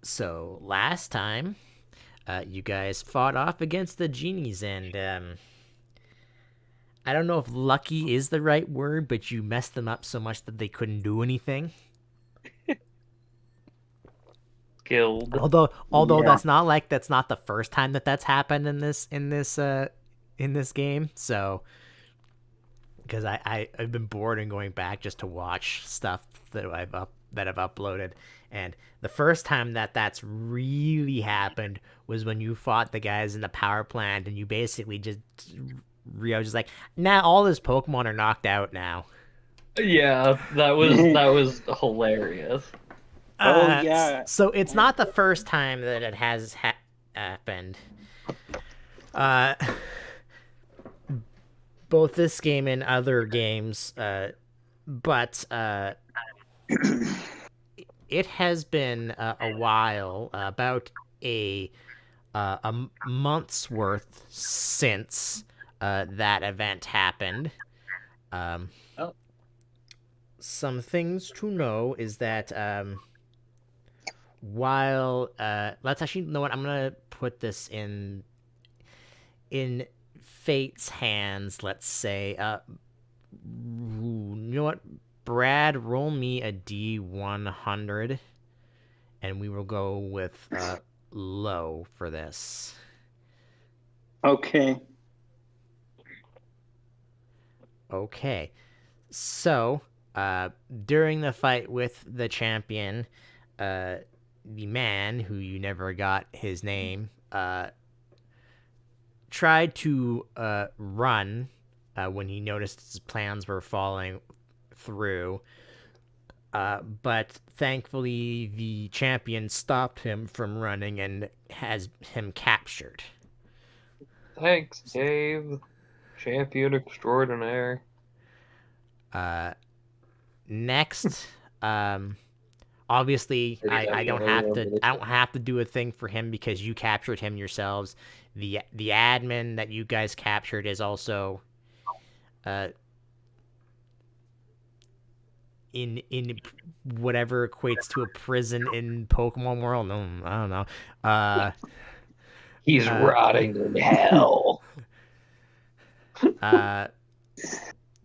So last time, you guys fought off against the genies, and I don't know if lucky is the right word, but you messed them up so much that they couldn't do anything. Guild. Although Yeah. that's not the first time that's happened in this game. So because I've been bored and going back just to watch stuff that I've uploaded, and the first time that's really happened was when you fought the guys in the power plant, and you basically just Rio just like, nah, all his Pokemon are knocked out now. Yeah, that was hilarious. Oh yeah. So it's I, not the first time that it has happened. Uh, both this game and other games, but it has been a while, about a month's worth since that event happened. Um, oh, some things to know is that while let's actually know what I'm gonna put this in fate's hands. Let's say, you know what, Brad, roll me a D100, and we will go with low for this. okay. Okay. So, during the fight with the champion, the man who you never got his name, tried to run when he noticed his plans were falling through. But thankfully, the champion stopped him from running and has him captured. Thanks, Dave. Champion extraordinaire. Uh, Next, um, obviously, I don't have to do a thing for him because you captured him yourselves. The admin that you guys captured is also uh in whatever equates to a prison in Pokemon World. No, I don't know. Uh, He's uh, rotting in hell. uh,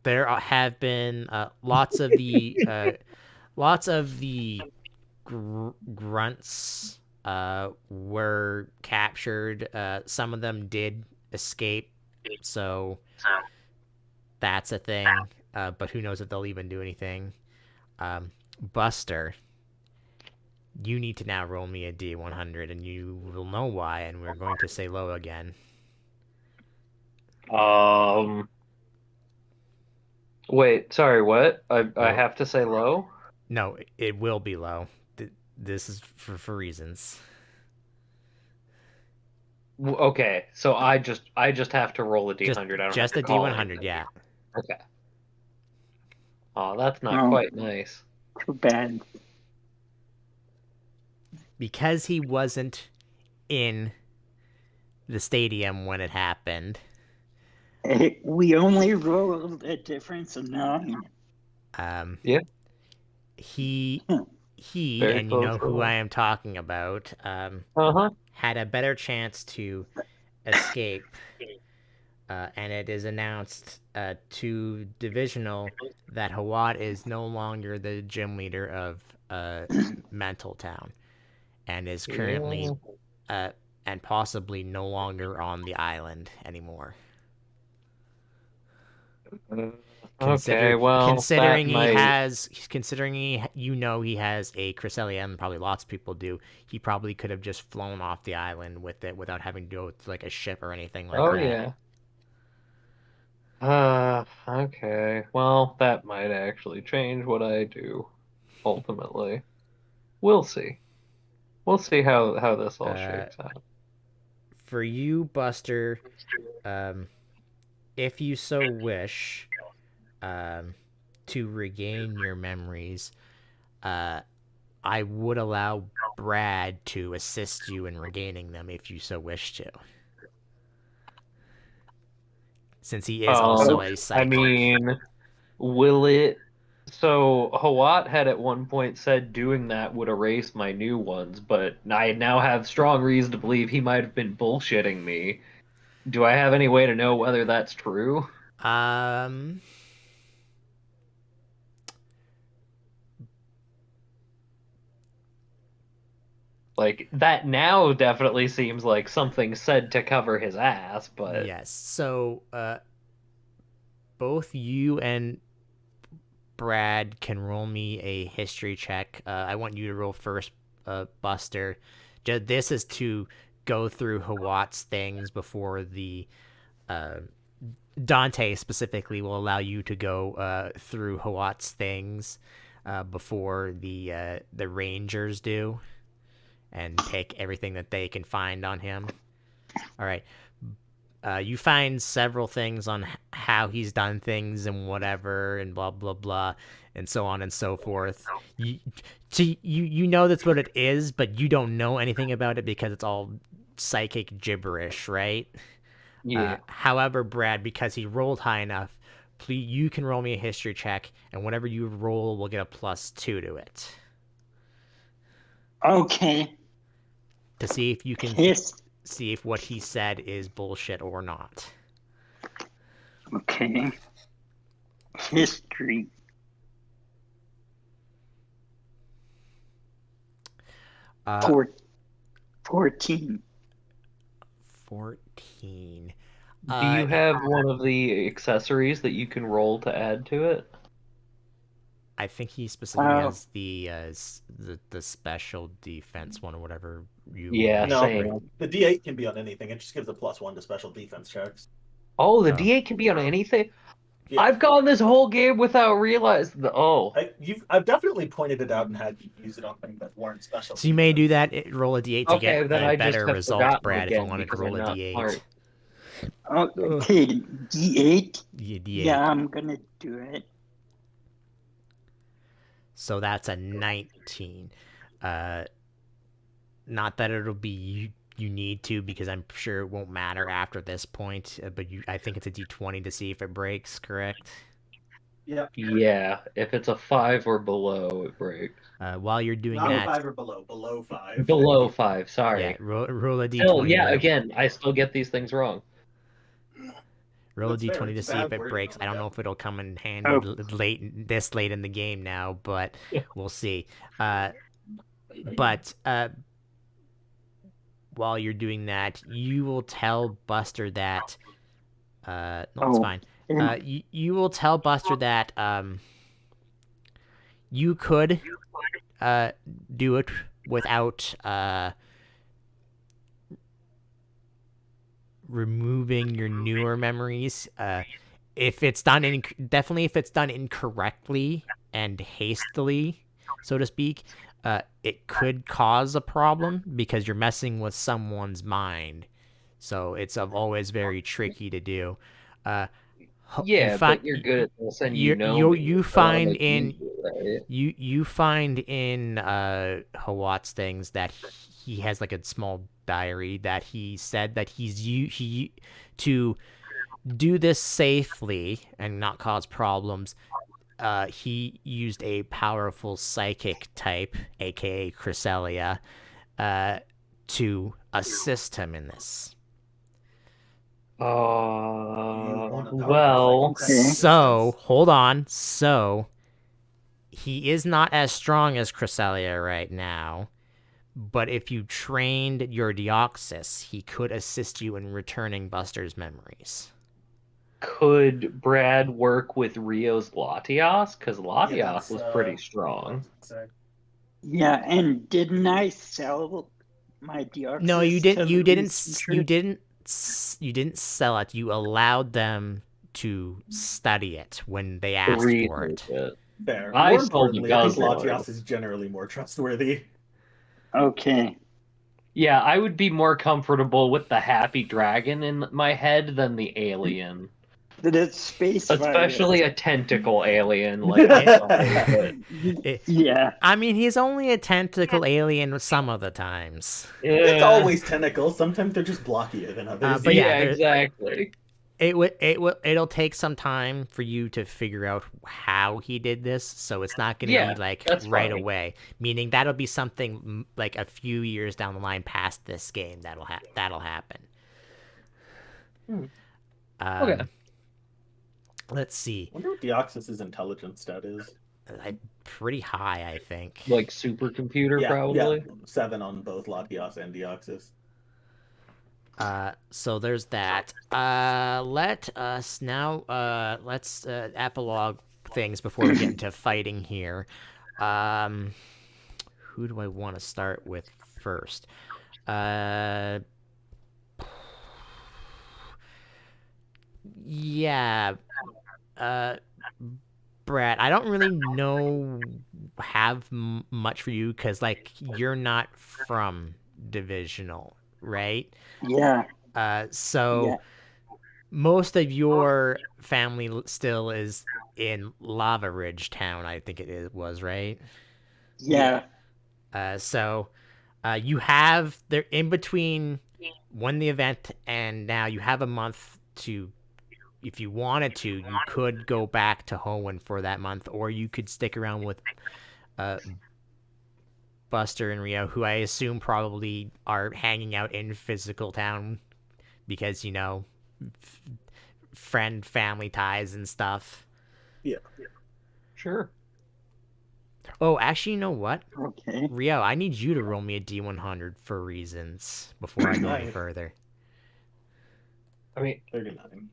there have been lots of the grunts were captured. Some of them did escape, so that's a thing. But who knows if they'll even do anything. Buster, you need to now roll me a D100, and you will know why. And we're going to say low again. Um, Wait, sorry, what? I Well, have to say low? no, it will be low. This is for reasons. Okay, so I just have to roll a Just D100. I don't have just to a call D100, anything. yeah. Okay. Oh, that's not Oh, quite nice. too bad. Because he wasn't in the stadium when it happened. We only rolled a difference of 9. Um, Yeah, he Hmm. he very and you close know who I roll. am talking about. Uh-huh. Had a better chance to escape, and it is announced to Divisional that Hawat is no longer the gym leader of Mental Town, and is currently Yeah. uh, and possibly no longer on the island anymore. Uh, okay, well, that might. Considering he has a Cresselia, and probably lots of people do, he probably could have just flown off the island with it without having to go with like a ship or anything like Oh that. yeah. Okay. Well, that might actually change what I do ultimately. We'll see. We'll see how this all Uh, shakes out. for you, Buster, um, if you so wish, um, to regain your memories, uh, I would allow Brad to assist you in regaining them if you so wish to, since he is also Um, a I psychic. mean, will it So Hawat had at one point said doing that would erase my new ones, but I now have strong reason to believe he might have been bullshitting me. Do I have any way to know whether that's true? Um, Like, that now definitely seems like something said to cover his ass, but yes. So, both you and Brad can roll me a history check. I want you to roll first, Buster. This is to go through Hawat's things before the uh, Dante specifically will allow you to go through Hawat's things before the Rangers do, and take everything that they can find on him. All right. You find several things on how he's done things and whatever and blah blah blah and so on and so forth. You know that's what it is, but you don't know anything about it because it's all psychic gibberish, right? yeah. However, Brad, because he rolled high enough, please you can roll me a history check, and whatever you roll will get a +2 to it Okay. to see if you can His. see if what he said is bullshit or not. Okay. History. 14. 14. Do you have one of the accessories that you can roll to add to it? I think he specifically has the special defense one or whatever you. Yeah, No, same. the D8 can be on anything. It just gives a +1 to special defense checks. Oh, the Oh. D8 can be on anything? Yeah. I've gone this whole game without realizing the I've definitely pointed it out and had you use it on things that weren't special. So you may do that. Roll a d8 to Okay, get then a I just better have result, forgotten Brad. If you again wanted to because roll I'm a not d8, smart. Okay, D8. D8. Yeah, I'm gonna do it. So that's a 19. Not that it'll be you need to, because I'm sure it won't matter after this point. But I think it's a d20 to see if it breaks. Correct. Yeah. Yeah, if it's a 5 or below, it breaks. While you're doing Not that, 5 or below. Below 5. Below 5, sorry. yeah, roll a d20. Still, yeah, to, again, I still get these things wrong. Roll a That's fair. d20 to It's see if bad it wording breaks. on the I don't know deck. if it'll come in handy this late in the game now, but we'll see. But while you're doing that, you will tell Buster that. No, it's fine. You will tell Buster that you could do it without removing your newer memories. If it's done definitely if it's done incorrectly and hastily, so to speak, it could cause a problem because you're messing with someone's mind. So it's always very tricky to do. Yeah, but you're good at this, and you know me. You I wanna find make in use of it, right? you find in Hawat's things that he has like a small diary that he said that he to do this safely and not cause problems. He used a powerful psychic type, aka Cresselia, to assist him in this. Well, So hold on. So he is not as strong as Cresselia right now, but if you trained your Deoxys, he could assist you in returning Buster's memories. could Brad work with Rio's Latias? Because Latias was pretty strong. Yeah, and didn't I sell my Deoxys? No, you didn't. to You didn't. Louise You didn't. You didn't sell it. You allowed them to study it when they asked for it. Fair. I More sold the importantly, I think Guzzlord. Latias is generally more trustworthy. Okay. Yeah, I would be more comfortable with the happy dragon in my head than the alien. The space Especially virus. a tentacle alien. Like, I'm sorry, but Yeah. I mean, he's only a tentacle alien some of the times. It's always tentacles. Sometimes they're just blockier than others. But yeah, exactly. it'll take some time for you to figure out how he did this, so it's not going to be Yeah, like that's right fine. away. Meaning that'll be something like a few years down the line past this game that'll happen. Okay. Let's see. I wonder what Deoxys's intelligence stat is. Pretty high, I think. Like supercomputer, Yeah, probably. 7 on both Latios and Deoxys. So there's that. Let us now. Let's epilogue things before we get into fighting here. Um, who do I want to start with first? Uh, yeah. Uh, Brad, I don't really have much for you because like you're not from Divisional, right? Yeah. So Yeah. most of your family still is in Lava Ridge Town, I think was, right? Yeah. So you have there in between when the event and now you have a month to, if you wanted to, you could go back to Hoenn for that month, or you could stick around with uh, Buster and Rio, who I assume probably are hanging out in Physical Town because, friend family ties and stuff. Yeah. Sure. Oh, actually, you know what? Okay. Rio, I need you to roll me a D100 for reasons before I go any Nice. further. I mean, 39.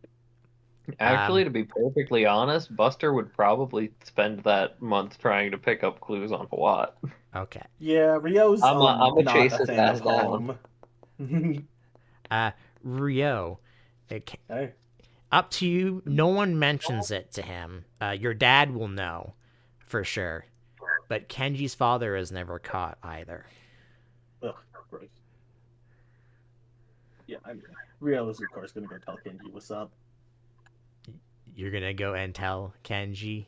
actually, to be perfectly honest, Buster would probably spend that month trying to pick up clues on Hawat. Okay. Yeah, Rio's I'm a not chase a his fan ass of down. home. Rio, Hey. up to you. No one mentions it to him. Your dad will know for sure. But Kenji's father is never caught either. Ugh, gross. Yeah, Rio is of course gonna go tell Kenji what's up. You're gonna go and tell Kenji?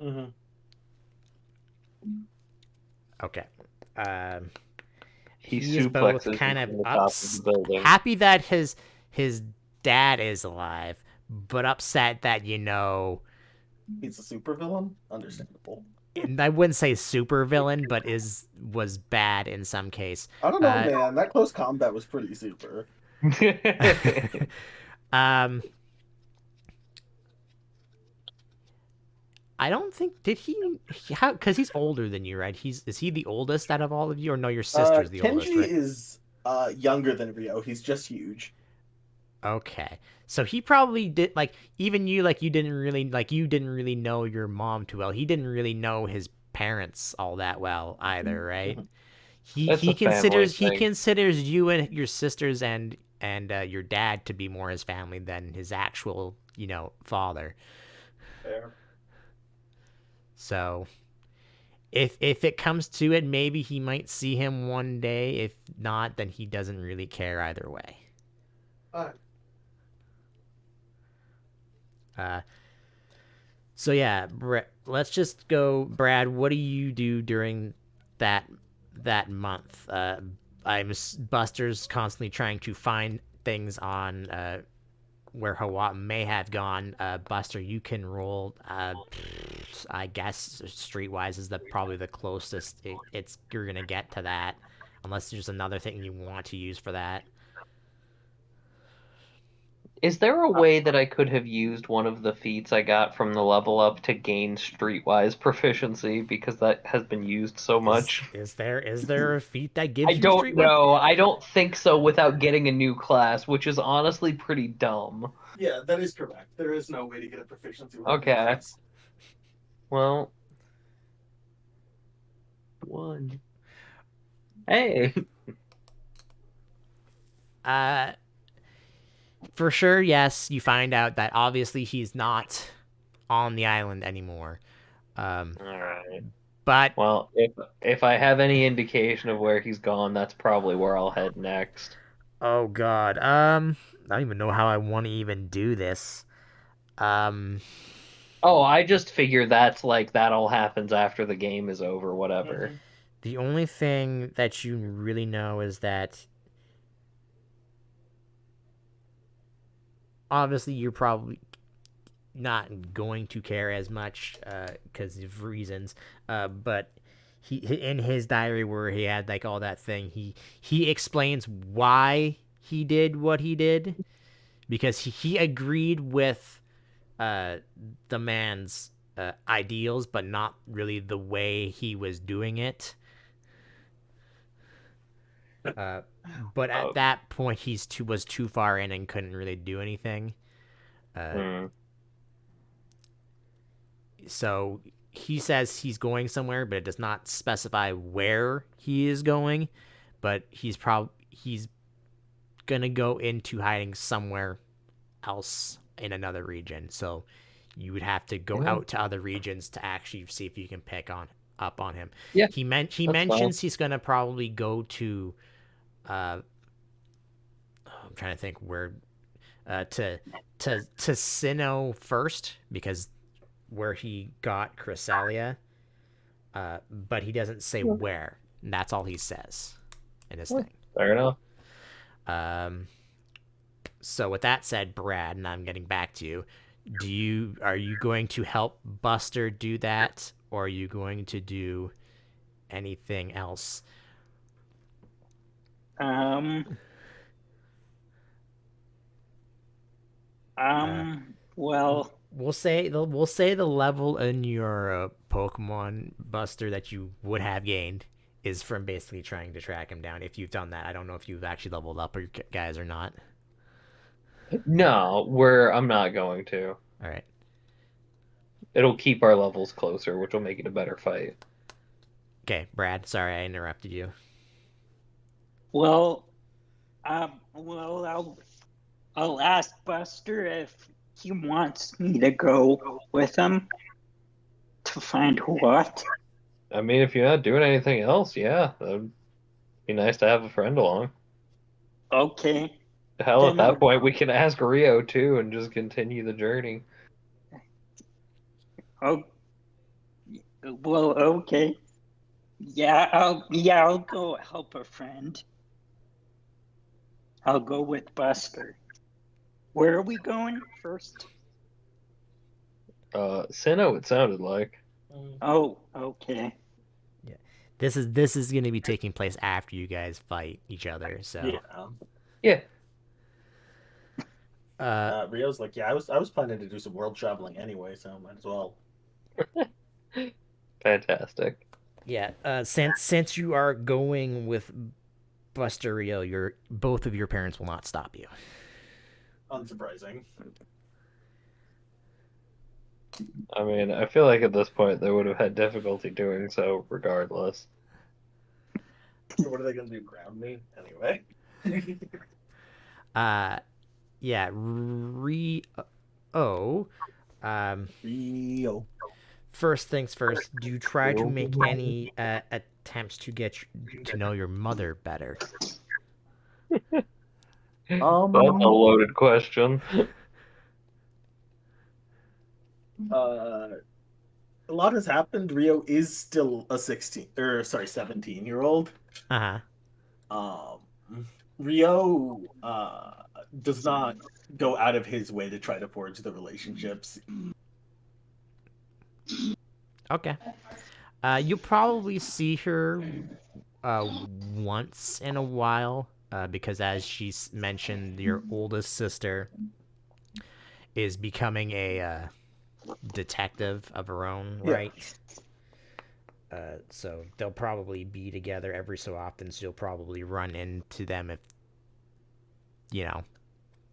Mm-hmm. Okay. He He is both suplexes you kind of from the top of the building. happy that his dad is alive, but upset that He's a supervillain? Understandable. and I wouldn't say super villain, but was bad in some case. I don't know, man. That close combat was pretty super. um, I don't think did he how because he's older than you, right? Is he the oldest out of all of you, or no? Your sister's the oldest, Kenji right? is younger than Rio. He's just huge. Okay. So he probably did like even you like you didn't really know your mom too well. He didn't really know his parents all that well either, right? Mhm. He It's he a family considers he thing. considers you and your sisters and your dad to be more his family than his actual, father. Fair. So if it comes to it, maybe he might see him one day. If not, then he doesn't really care either way. Uh So yeah, let's just go, Brad. What do you do during that that month? Buster's constantly trying to find things on where Hawat may have gone. Buster, you can roll. I guess streetwise is probably the closest it's you're gonna get to that, unless there's another thing you want to use for that. Is there a way that I could have used one of the feats I got from the level up to gain streetwise proficiency because that has been used so much? Is there a feat that I gives you don't streetwise? know. I don't think so without getting a new class, which is honestly pretty dumb. Yeah, that is correct. There is no way to get a proficiency with Okay. class. Well, one. Hey. Uh, for sure, yes. You find out that obviously he's not on the island anymore. Um, All right. but Well, if I have any indication of where he's gone, that's probably where I'll head next. oh god, I don't even know how I want to even do this. Um, Oh, I just figure that's like that all happens after the game is over, whatever. Mm-hmm. the only thing that you really know is that obviously you're probably not going to care as much because of reasons. But he in his diary where he had like all that thing, he explains why he did what he did because he agreed with the man's ideals, but not really the way he was doing it. But at that point, was too far in and couldn't really do anything. So he says he's going somewhere, but it does not specify where he is going. But he's gonna go into hiding somewhere else in another region. So you would have to go out to other regions to actually see if you can pick up on him. Yeah, he mentions he's gonna probably go to. I'm trying to think where. To Sinnoh first because where he got Chrysalia, but he doesn't say where. And that's all he says in his thing. Fair enough. So with that said, Brad, and I'm getting back to you, are you going to help Buster do that, or are you going to do anything else? Well, we'll say the level in your Pokemon Buster that you would have gained is from basically trying to track him down. If you've done that, I don't know if you've actually leveled up or guys or not. No, I'm not going to. All right. It'll keep our levels closer, which will make it a better fight. Okay, Brad. Sorry I interrupted you. Well, I'll ask Buster if he wants me to go with him to find what. I mean, if you're not doing anything else, yeah, that'd be nice to have a friend along. Okay. Hell, at that point, we can ask Rio too and just continue the journey. Oh, well, okay. Yeah, I'll go help a friend. I'll go with Buster. Where are we going first? Sinnoh, it sounded like. Oh, okay. Yeah, this is going to be taking place after you guys fight each other. So yeah. Rio's like, yeah, I was planning to do some world traveling anyway, so might as well. Fantastic. Yeah, since you are going with Buster Rio, both of your parents will not stop you. Unsurprising. I mean, I feel like at this point they would have had difficulty doing so regardless. What are they gonna do? Ground me? Anyway. Yeah, Rio. Rio. First things first, do you try to make any attempts to get to know your mother better? That's a loaded question. A lot has happened. Rio is still a 17-year-old. Rio does not go out of his way to try to forge the relationships. Okay. You'll probably see her once in a while because, as she's mentioned, your oldest sister is becoming a detective of her own, right? So they'll probably be together every so often, so you'll probably run into them if,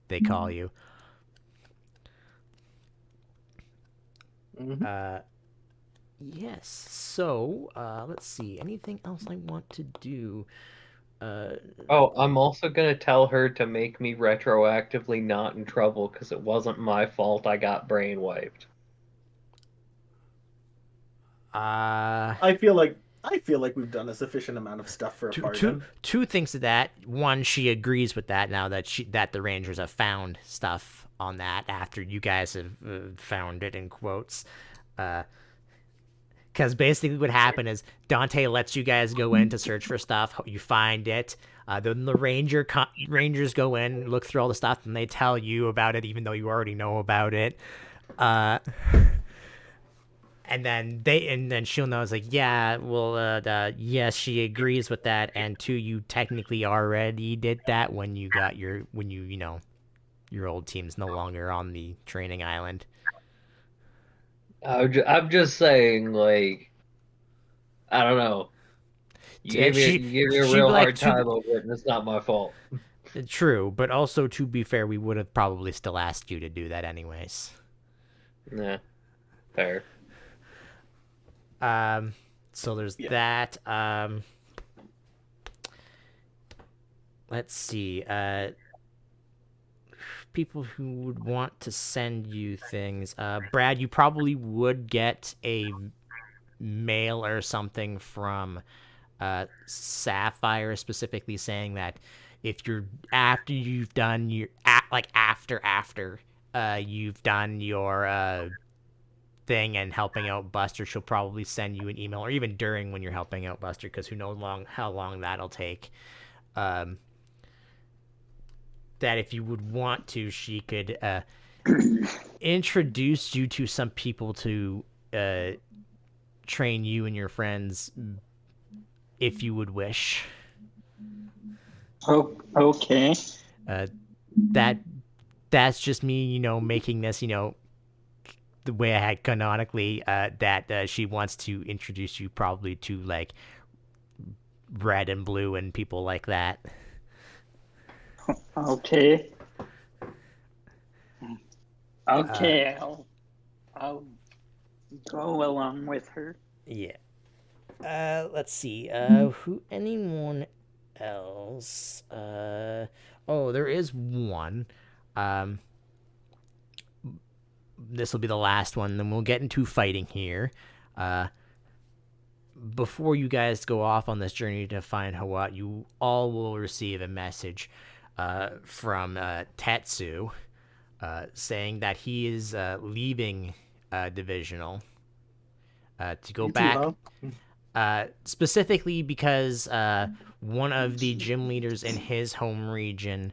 they call you. Yes, so, let's see. Anything else I want to do? I'm also going to tell her to make me retroactively not in trouble because it wasn't my fault I got brainwiped. I feel like we've done a sufficient amount of stuff for a pardon. Two things to that. One, she agrees with that now that the Rangers have found stuff on that after you guys have found it in quotes. Because basically what happened is Dante lets you guys go in to search for stuff. You find it. Then the rangers go in, look through all the stuff, and they tell you about it, even though you already know about it. And then she'll know, it's like, yeah, well, yes, she agrees with that, and two, you technically already did that when you your old team's no longer on the training island. I'm just saying, like, I don't know. You gave me a She'd be real like, hard time over it, and it's not my fault. true, but also, to be fair, we would have probably still asked you to do that anyways. Yeah, fair. So there's that. Let's see. People who would want to send you things. Brad, you probably would get a mail or something from Sapphire, specifically saying that if you're after you've done your you've done your thing and helping out Buster, she'll probably send you an email, or even during when you're helping out Buster, because who knows how long that'll take. That if you would want to, she could introduce you to some people to train you and your friends, if you would wish. Oh, okay. That's just me, making this, the way I had canonically, that she wants to introduce you probably to, like, Red and Blue and people like that. Okay. Okay, I'll go along with her. Yeah. Let's see. Anyone else? There is one. This will be the last one, then we'll get into fighting here. Before you guys go off on this journey to find Hawat, you all will receive a message from Tetsu saying that he is leaving Divisional to go back. Specifically because one of the gym leaders in his home region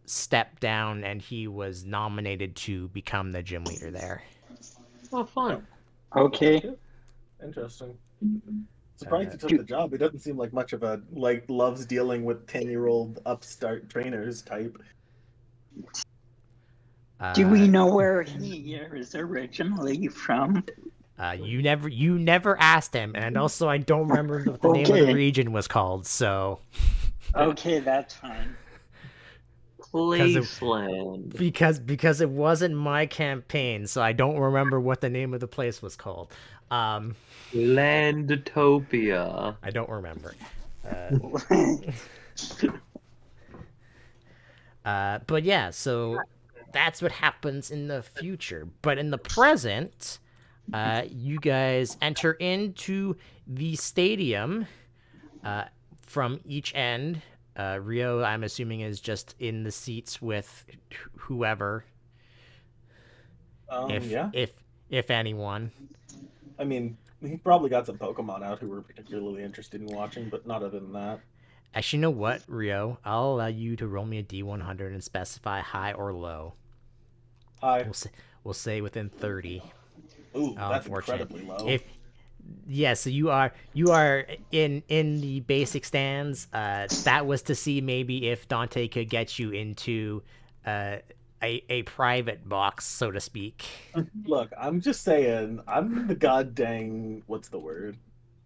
stepped down, and he was nominated to become the gym leader there. Oh, fun. Okay. Interesting. Surprised he took the job. He doesn't seem like much of a loves dealing with 10-year-old upstart trainers type. Do we know where he is originally from? You never asked him, and also I don't remember what the name of the region was called. So. Okay, that's fine. Placeland. Because it wasn't my campaign, so I don't remember what the name of the place was called. Landtopia. I don't remember. But yeah, so that's what happens in the future. But in the present, you guys enter into the stadium from each end. Rio, I'm assuming, is just in the seats with whoever. If anyone. I mean, he probably got some Pokemon out who were particularly interested in watching, but not other than that. Actually, you know what, Rio? I'll allow you to roll me a D100 and specify high or low. High. We'll say within 30. Ooh, that's incredibly low. So you are in the basic stands. That was to see maybe if Dante could get you into a private box, so to speak. Look, I'm just saying, I'm the goddamn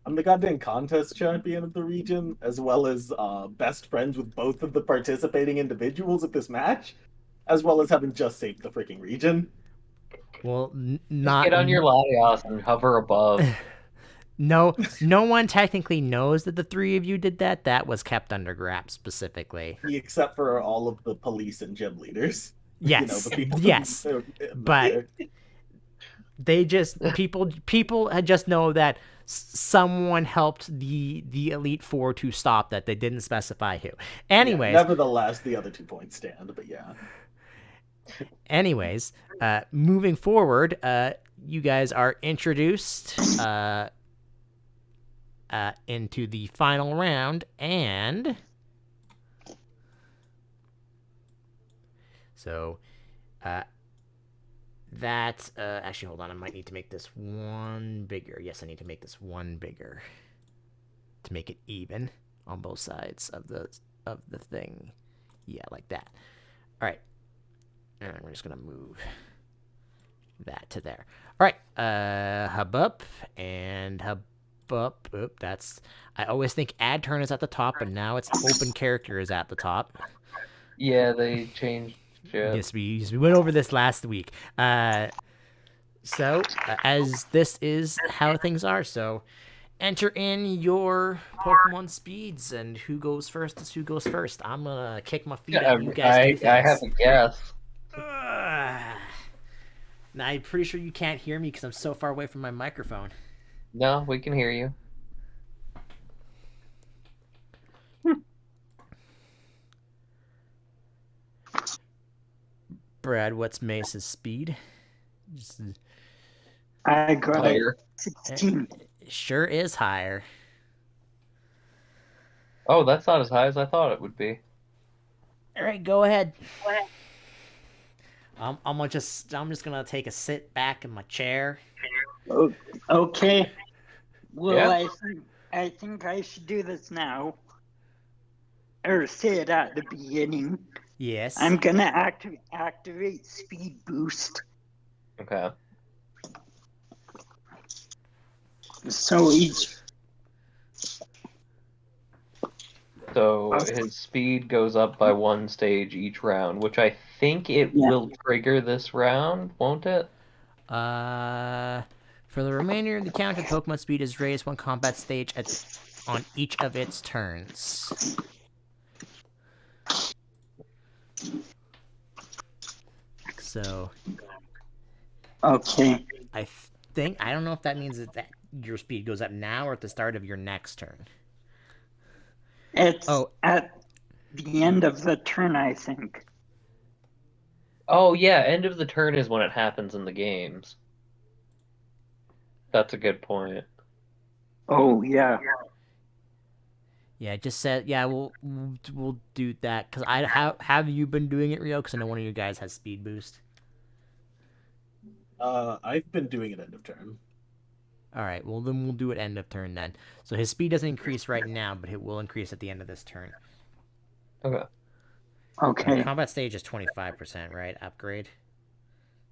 I'm the goddamn contest champion of the region, as well as best friends with both of the participating individuals at this match, as well as having just saved the freaking region. Well, not get on your Latios and hover above. No one technically knows that the three of you did that. That was kept under wraps specifically. Except for all of the police and gym leaders. Yes, yes. But they just people just know that someone helped the Elite Four to stop that. They didn't specify who. Anyways, nevertheless, the other 2 points stand. But yeah. Anyways, moving forward, you guys are introduced into the final round, and so that actually, hold on, I might need to make this one bigger. Yes, I need to make this one bigger to make it even on both sides of the thing. Yeah, like that. All right, and we're just gonna move that to there. All right, hub up and hub up. Oop, that's. I always think add turn is at the top, but now it's open character is at the top. Yeah, they changed shit. Yes, we went over this last week. So as this is how things are, so enter in your Pokemon speeds, and who goes first is who goes first. I'm gonna kick my feet up. You guys do things. I have a guess. Now, I'm pretty sure you can't hear me because I'm so far away from my microphone. No, we can hear you. Brad, what's Mace's speed? I got Higher. 16. Sure is higher. Oh, that's not as high as I thought it would be. All right, go ahead. I'm just gonna take a sit back in my chair. Okay. Well, Yeah. I think I should do this now. Or say it at the beginning. Yes. I'm gonna activate speed boost. Okay. So each. So his speed goes up by 1 stage each round, which I think it will trigger this round, won't it? For the remainder of the counter, Pokemon speed is raised 1 combat stage on each of its turns. So. Okay. I don't know if that means that your speed goes up now or at the start of your next turn. It's at the end of the turn, I think. Oh, yeah, end of the turn is when it happens in the games. That's a good point. Oh, yeah. Yeah, just said, yeah, we'll do that. Because have you been doing it, Rio? Because I know one of you guys has speed boost. I've been doing it end of turn. All right, well, then we'll do it end of turn then. So his speed doesn't increase right now, but it will increase at the end of this turn. Okay. Okay. Combat stage is 25%, right? Upgrade?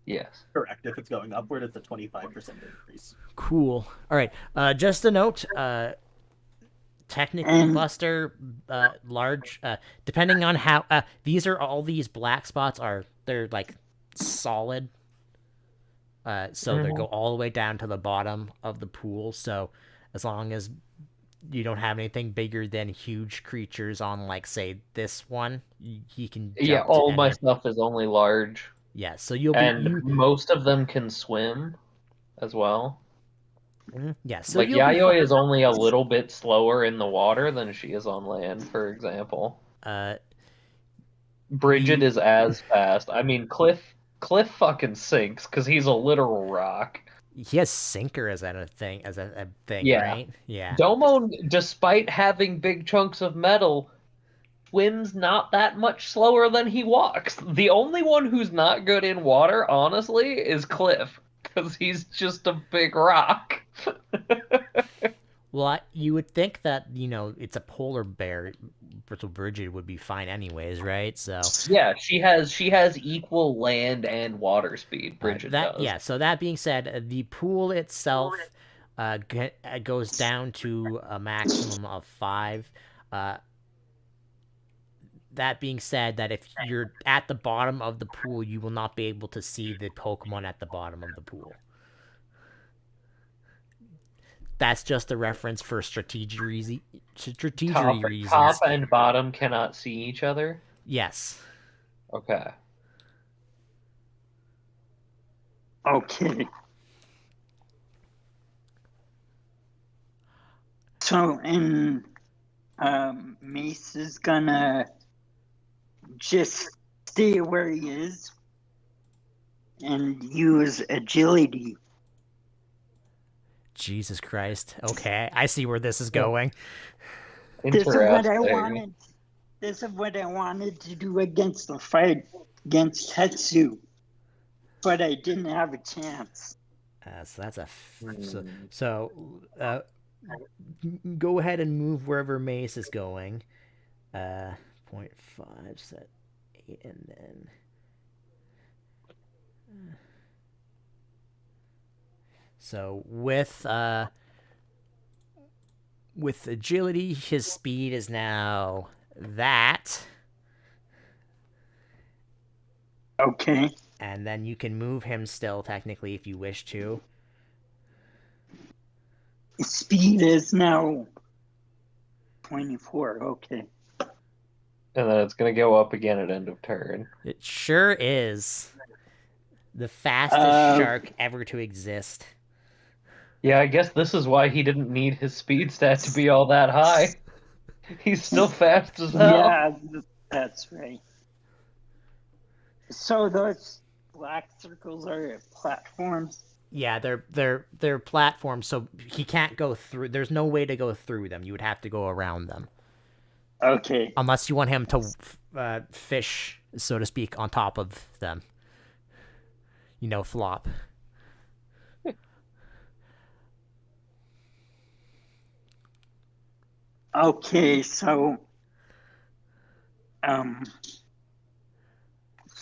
Yes. Correct. If it's going upward, it's a 25% increase. Cool. All right, just a note, technically, Buster, large, depending on how, all these black spots they're like solid. So they go all the way down to the bottom of the pool. So as long as you don't have anything bigger than huge creatures on, like, say, this one, he can jump. Yeah, all my stuff is only large. Yeah, so you'll most of them can swim as well. Yeah, so like Yayoi is only a little bit slower in the water than she is on land, for example. Bridget is as fast. I mean, Cliff fucking sinks because he's a literal rock. He has Sinker as a thing, Yeah. right? Yeah. Domo, despite having big chunks of metal, swims not that much slower than he walks. The only one who's not good in water, honestly, is Cliff, because he's just a big rock. Well, you would think that, it's a polar bear, so Bridget would be fine anyways, right? So yeah, she has equal land and water speed. Bridget does. Yeah. So that being said, the pool itself goes down to a maximum of 5. That being said, that if you're at the bottom of the pool, you will not be able to see the Pokemon at the bottom of the pool. That's just a reference for strategic reasons. Top and bottom cannot see each other? Yes. Okay. Okay. So, Mace is gonna just stay where he is and use agility Jesus Christ. Okay, I see where this is going. This is what I Interesting. wanted. This is what I wanted to do against the fight against Tetsu, but I didn't have a chance. So that's a Hmm. go ahead and move wherever Mace is going. 0.5 set 8 and then so with agility, his speed is now that, Okay. and then you can move him still technically if you wish to. Speed is now 24. Okay. And then it's gonna go up again at end of turn. It sure is the fastest shark ever to exist. Yeah, I guess this is why he didn't need his speed stat to be all that high. He's still fast as hell. Yeah, that's right. So those black circles are platforms. Yeah, they're platforms, so he can't go through. There's no way to go through them. You would have to go around them. Okay. Unless you want him to fish, so to speak, on top of them. Flop. Okay, so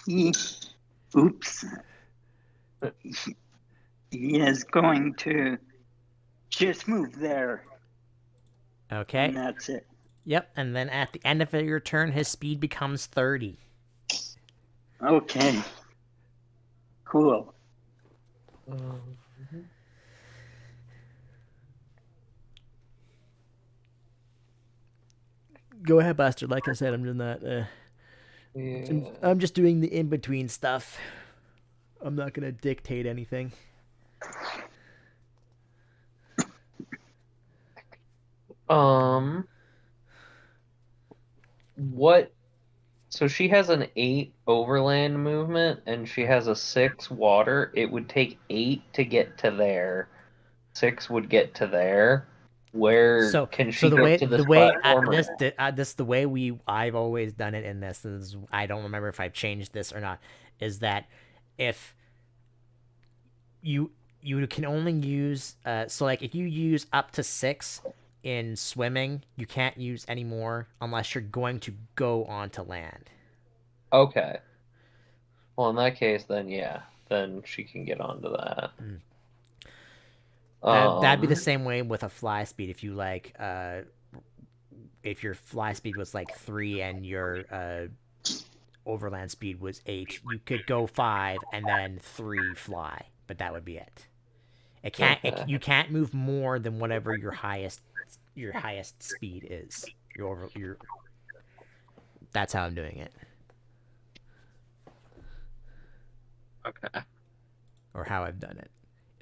he oops. He is going to just move there. Okay. And that's it. Yep, and then at the end of your turn, his speed becomes 30. Okay. Cool. Go ahead, Bastard. Like I said, I'm doing that. I'm just doing the in-between stuff. I'm not going to dictate anything. What? So she has an 8 overland movement and she has a 6 water. It would take 8 to get to there. 6 would get to there. Where can she go to this platform? This the way I've always done it in this is, I don't remember if I've changed this or not, is that if you can only use so like if you use up to 6 in swimming, you can't use any more unless you're going to go onto land. Okay. Well, in that case, then yeah, then she can get onto that. That'd be the same way with a fly speed. If you if your fly speed was like 3 and your overland speed was 8, you could go 5 and then 3 fly, but that would be it. You can't move more than whatever your highest speed is. That's how I'm doing it. Okay. Or how I've done it,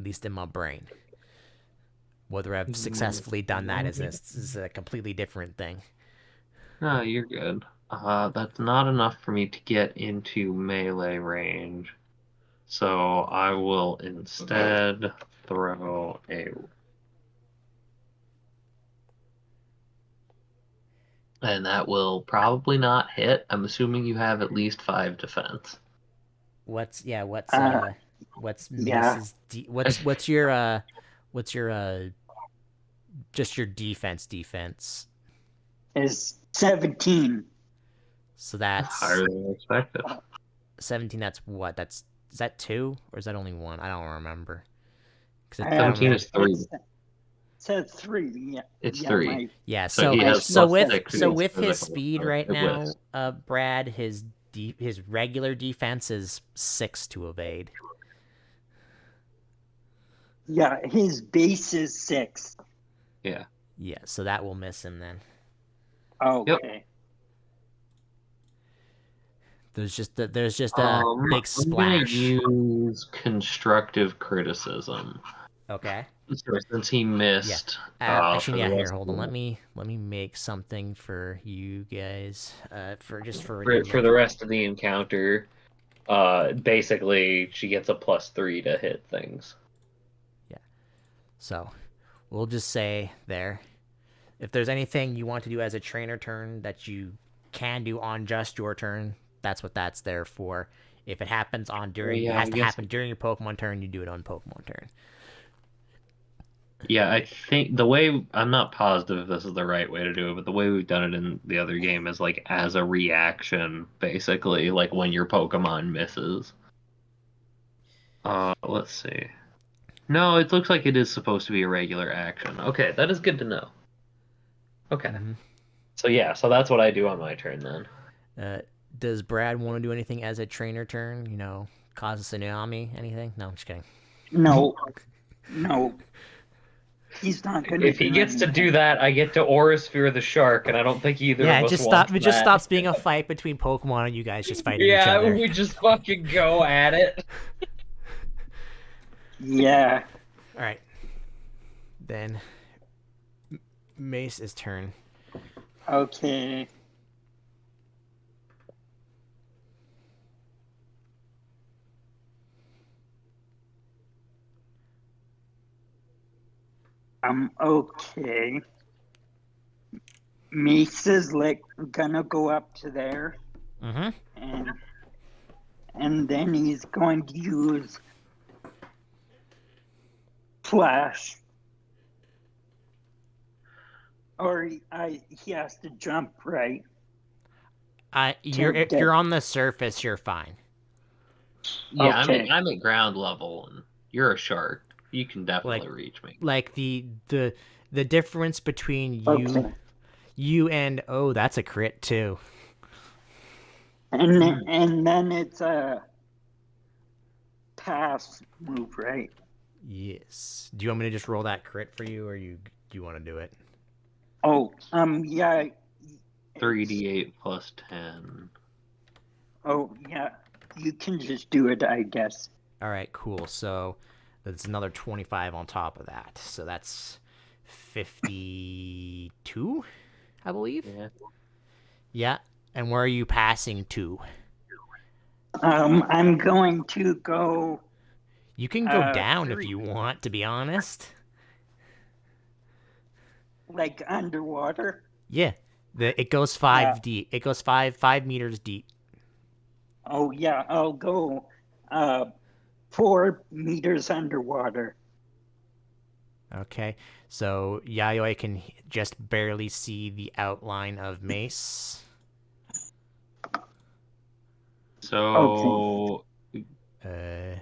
at least in my brain. Whether I've successfully done that is a completely different thing. No, you're good. That's not enough for me to get into melee range. So I will instead throw a... And that will probably not hit. I'm assuming you have at least 5 defense. What's Mace's what's your just your defense is 17. So that's higher than expected. 17. That's what? Is that 2 or is that only 1? I don't remember. 17 is 3. It says 3. Yeah. It's 3. Yeah. So with his speed right now, Brad, his regular defense is 6 to evade. Yeah, his base is 6. Yeah. Yeah, so that will miss him then. Okay. Yep. There's just a big splash. I'm gonna use constructive criticism. Okay. Since he missed. Actually, yeah. Here, hold on. Let me make something for you guys. For the rest of the encounter. Basically, she gets a +3 to hit things. Yeah. So we'll just say there. If there's anything you want to do as a trainer turn that you can do on just your turn, that's what that's there for. If it happens on during, it Yeah, has I to guess. happen during your Pokemon turn. You do it on Pokemon turn. Yeah, I think the way I'm not positive if this is the right way to do it, but the way we've done it in the other game is like as a reaction, basically, like when your Pokemon misses. Let's see. No, it looks like it is supposed to be a regular action. Okay, that is good to know. Okay. Mm-hmm. So yeah, so that's what I do on my turn then. Does Brad want to do anything as a trainer turn? Cause a tsunami? Anything? No, I'm just kidding. No, no, he's not gonna If he do gets to do anything. that, I get to Aurasphere the shark, and I don't think either Yeah, of it us just stop. wants It just that. stops being a fight between Pokemon and you guys just fighting each Yeah, other. we just fucking go at it. Yeah. All right. Then Mace's turn. Okay. Okay. Mace is like gonna go up to there, Mm-hmm. and then he's going to use Flash, or he has to jump, right? If you're on the surface, you're fine. Yeah, Okay. I'm at ground level, and you're a shark. You can Like, definitely reach me. like the difference between Okay. you and that's a crit too. And then it's a pass move, right? Yes. Do you want me to just roll that crit for you, or do you want to do it? Oh, yeah. 3d8 plus 10. Oh, yeah. You can just do it, I guess. All right, cool. So that's another 25 on top of that. So that's 52, I believe. Yeah. Yeah. And where are you passing to? I'm going to go. You can go down if 3, you want, to be honest. like underwater. Yeah. It goes 5 deep. It goes 5 meters deep. Oh, yeah. I'll go 4 meters underwater. Okay. So Yayoi can just barely see the outline of Mace. So, Uh,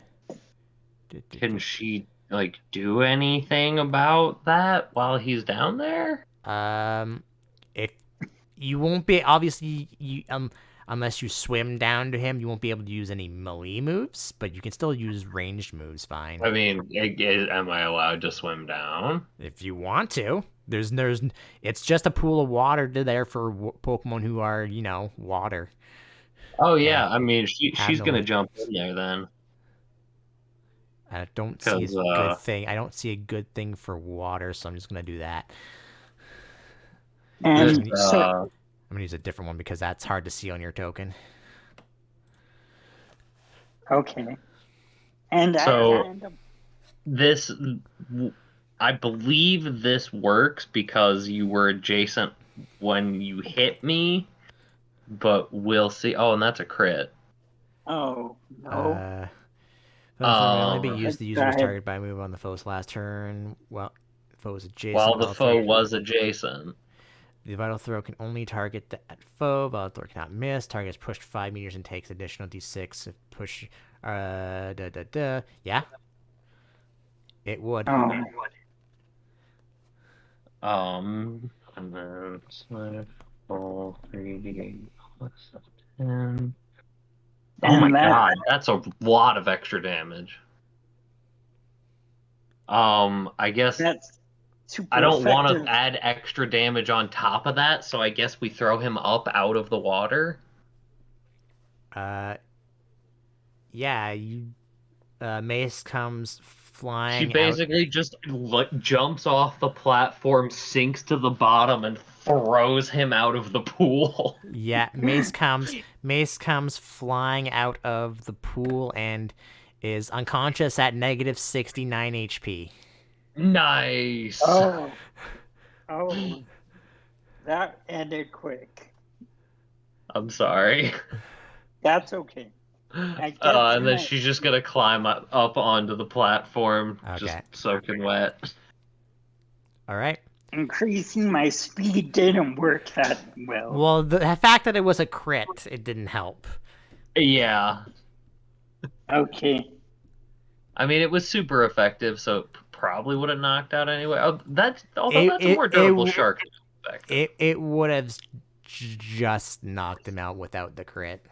can she like do anything about that while he's down there? If you won't be obviously unless you swim down to him, you won't be able to use any melee moves, but you can still use ranged moves fine. I mean, am I allowed to swim down? If you want to. It's just a pool of water there for Pokemon who are, water. Oh yeah, And I mean, have she's no gonna way. jump in there then, I don't see because a good thing. I don't see a good thing for water, so I'm just gonna do that. this And so, I'm gonna use a different one because that's hard to see on your token. okay. And so this I believe this works because you were adjacent when you hit me, but we'll see. Oh, and that's a crit. oh, no. Foe may only be Um, used to the user's target by move on the foe's last turn. Well, foe is adjacent. while the Vital foe throw. was adjacent. The vital throw can only target that foe. Vital throw cannot miss. Target is pushed 5 meters and takes additional d6 if push. Yeah, it would. And then select all 3d8 plus 10. Oh my And that, god, that's a lot of extra damage. I guess that's super I don't want effective. to add extra damage on top of that, so I guess we throw him up out of the water. Yeah, Mace comes She flying out. basically just jumps off the platform, sinks to the bottom, and throws him out of the pool. Yeah, Mace comes flying out of the pool and is unconscious at negative 69 HP. Nice. Oh, oh, that ended quick. I'm sorry. That's okay. I guess And then my she's just gonna climb up onto the platform, just Okay. soaking wet. All right. increasing my speed didn't work that well. Well, the fact that it was a crit, it didn't help. Yeah. Okay. I mean, it was super effective, so it probably would have knocked out anyway. Although It that's a it more it durable w- shark effective. it would have just knocked him out without the crit.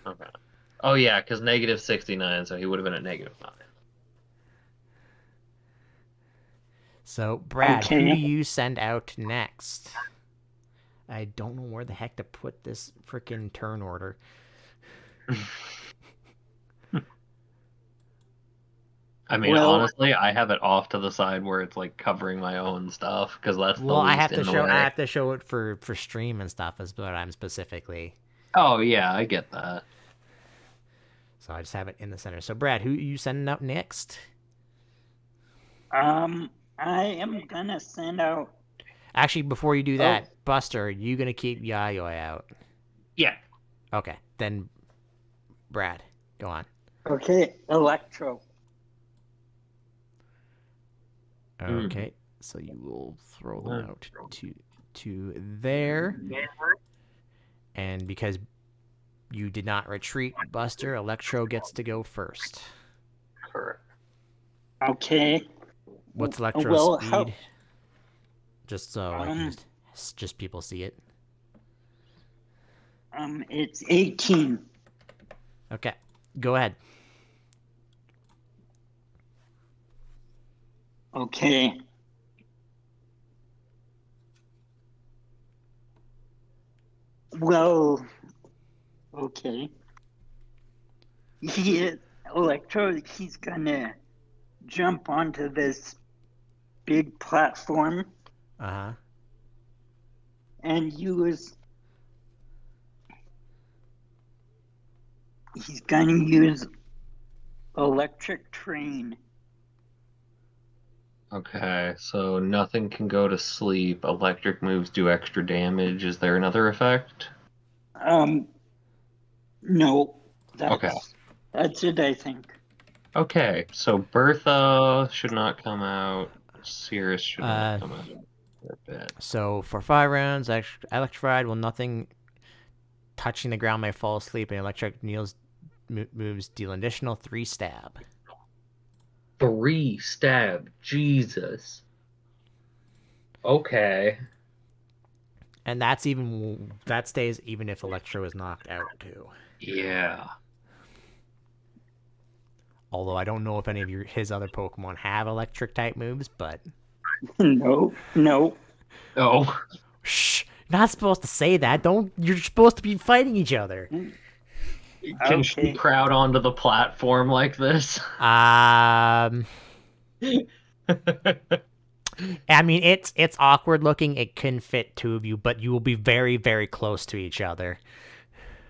Okay. Oh yeah, because -69, so he would have been at -9. So, Brad, who do Okay. you send out next? I don't know where the heck to put this freaking turn order. I mean, Well, honestly, I have it off to the side where it's like covering my own stuff because that's the Well, least in the I way. have to show it for stream and stuff is what I'm specifically. Oh yeah, I get that. So I just have it in the center. So Brad, who you sending out next? I am gonna send out. Actually, before you do Oh, that, Buster, are you gonna keep Yayoi out? Yeah. Okay, then Brad, go on. okay, Electro. Okay, so you will throw them out to there, and because you did not retreat, Buster, Electro gets to go first. Correct. Okay. What's Electro's Well, speed? Just so I can um, just people see it. it's 18. Okay, go ahead. Okay. Well, okay. Electro, he's gonna jump onto this big platform Uh-huh. and he's gonna use electric train. Okay, so nothing can go to sleep. Electric moves do extra damage. Is there another effect? No, Okay. that's it, I think. Okay, so Bertha should not come out. Cirrus should not come out for a bit. So for 5 rounds, electrified will nothing touching the ground may fall asleep, and electric moves deal an additional 3 stab. 3 stab. Jesus. Okay. And that stays even if Electro is knocked out too. Yeah. Although I don't know if any of his other Pokemon have electric type moves, but No. Oh. shh, you're not supposed to say that. Don't. You're supposed to be fighting each other. Can she crowd onto the platform like this? I mean, it's awkward looking. It can fit 2 of you, but you will be very, very close to each other.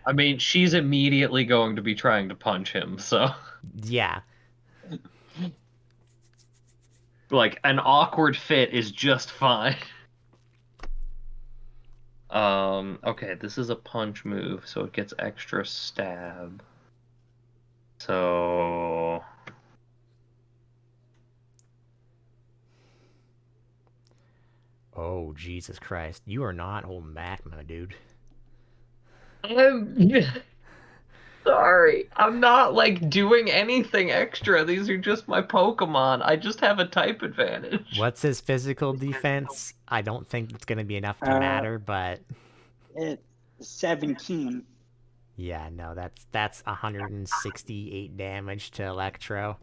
I mean, she's immediately going to be trying to punch him, so Yeah. like an awkward fit is just fine. Okay, this is a punch move, so it gets extra stab. So Oh, Jesus Christ. You are not holding back, my dude. I'm sorry. I'm not like doing anything extra. These are just my Pokemon. I just have a type advantage. What's his physical defense? I don't think it's going to be enough to matter, but It's 17. yeah, no, that's 168 damage to Electro.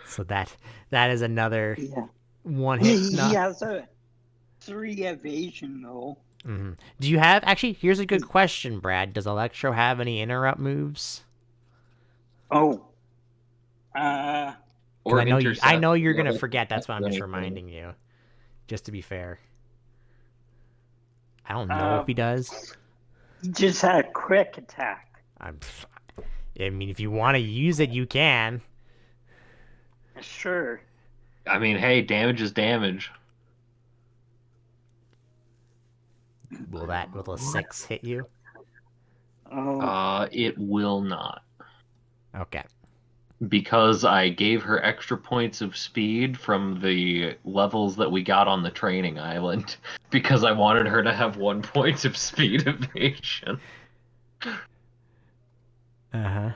So that is another one hit. He has a 3 evasion though. Mm-hmm. Do you have actually? Here's a good question, Brad. Does Electro have any interrupt moves? Oh. Or I know you're gonna forget. That's why I'm just reminding you, just to be fair. I don't know if he does. He just had a quick attack. I mean, if you want to use it, you can. Sure. I mean, hey, damage is damage. Will a 6 hit you? Oh, It will not. Okay. Because I gave her extra points of speed from the levels that we got on the training island, because I wanted her to have 1 point of speed evasion. Uh-huh.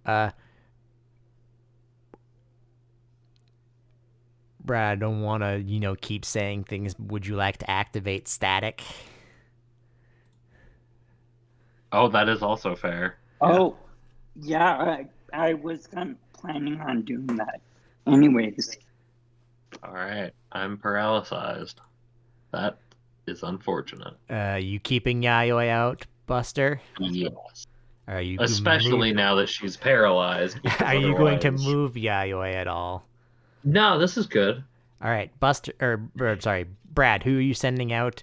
Uh Brad, I don't want to, keep saying things. Would you like to activate static? Oh, that is also fair. Yeah. oh, yeah. I was planning on doing that. Anyways, All right. I'm paralyzed. That is unfortunate. You keeping Yayoi out, Buster? Yes. Are you move? Especially now that she's paralyzed, because Are you going to otherwise. move Yayoi at all? No, this is good. All right, Buster, or sorry, Brad. Who are you sending out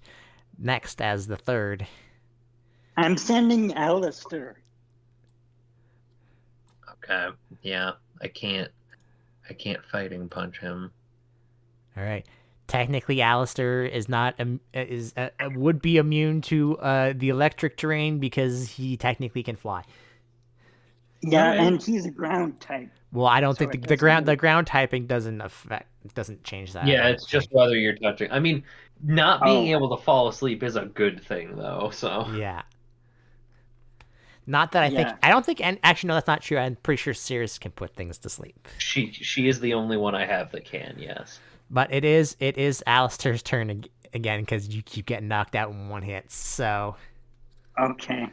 next as the third? I'm sending Alistair. Okay. Yeah, I can't fighting punch him. All right. Technically, Alistair is not would be immune to the electric terrain because he technically can fly. Yeah, Okay. and he's a ground type. Well, I don't So think it the doesn't ground typing doesn't change that. Yeah, I it's don't just think. whether you're touching. I mean, not being Oh, able to fall asleep is a good thing, though. So Yeah. Not that yeah. I don't think. And actually, no, that's not true. I'm pretty sure Cirrus can put things to sleep. she is the only one I have that can. Yes. But it is Alistair's turn again because you keep getting knocked out in one hit. So Okay.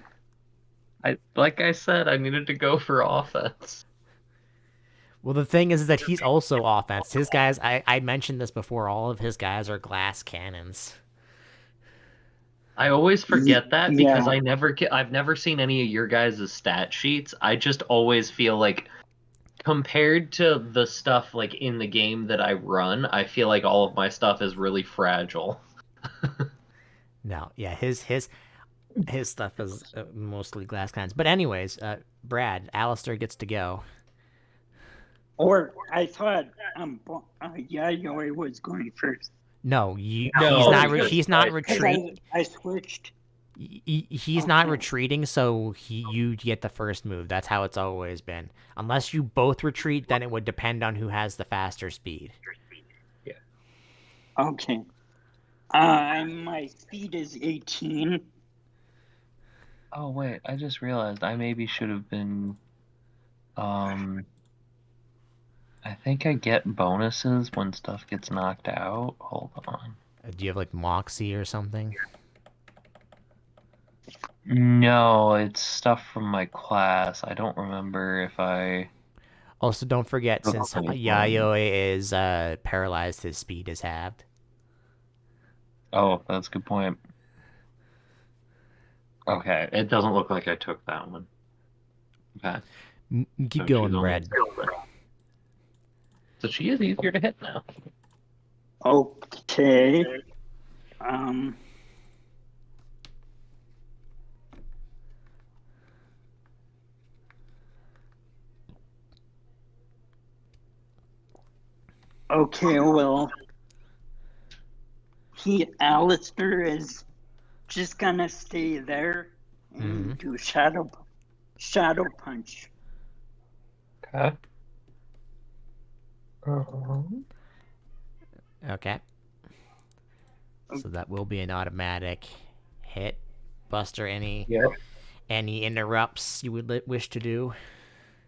Like I said, I needed to go for offense. well, the thing is that he's also offense. His guys, I mentioned this before. All of his guys are glass cannons. I always forget that because Yeah. I've never seen any of your guys' stat sheets. I just always feel like compared to the stuff like in the game that I run, I feel like all of my stuff is really fragile. No, yeah, his stuff is mostly glass cannons. But anyways, Brad, Alistair gets to go. Or I thought Yayoi was going first. No, No, he's not Because retreat. I switched. He's not Okay. retreating, so you get the first move. That's how it's always been. Unless you both retreat, then it would depend on who has the faster speed. Yeah. Okay. My speed is 18. Oh wait, I just realized I maybe should have been I think I get bonuses when stuff gets knocked out. Hold on. Do you have like Moxie or something? No, it's stuff from my class. I don't remember if I Also, don't forget, took since anything. Yayoi is paralyzed, his speed is halved. Oh, that's a good point. Okay, it doesn't look like I took that one. Okay, Keep so she's going, only Brad. so she is easier to hit now. Okay. Um. Okay, well, Alistair is just gonna stay there Mm-hmm. and do shadow punch. Okay. Okay. So that will be an automatic hit. Buster, Yep. any interrupts you would wish to do?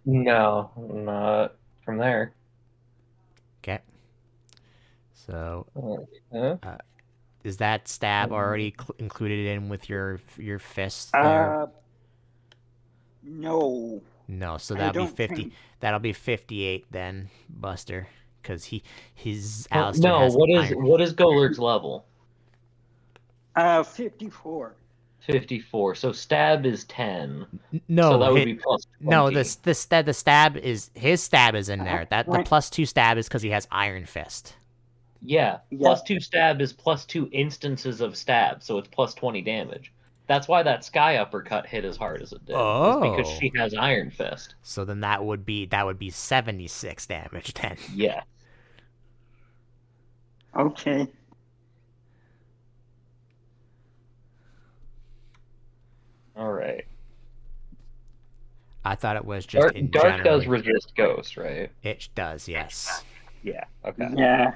No, not from there. Okay. So, Huh? is that stab already included in with your fist there? Uh, no, No. So I that'll be don't 50. think. That'll be 58 then, Buster, because his Oh, Alistair no, has an iron. what is Golert's level? 54. 54. So stab is 10. So No that would be hit. plus No, 20. the stab is his stab is in there. That the Right. +2 stab is because he has Iron Fist. Yeah, Yeah. plus 2 stab is plus 2 instances of stab, so it's plus 20 damage. That's why that Sky Uppercut hit as hard as it did. Is because Oh. she has Iron Fist. So then that would be 76 damage then. Yeah. Okay. All right. I thought it was just in Dark general. does resist Ghost, right? It does, yes. Yeah. Okay. Yeah.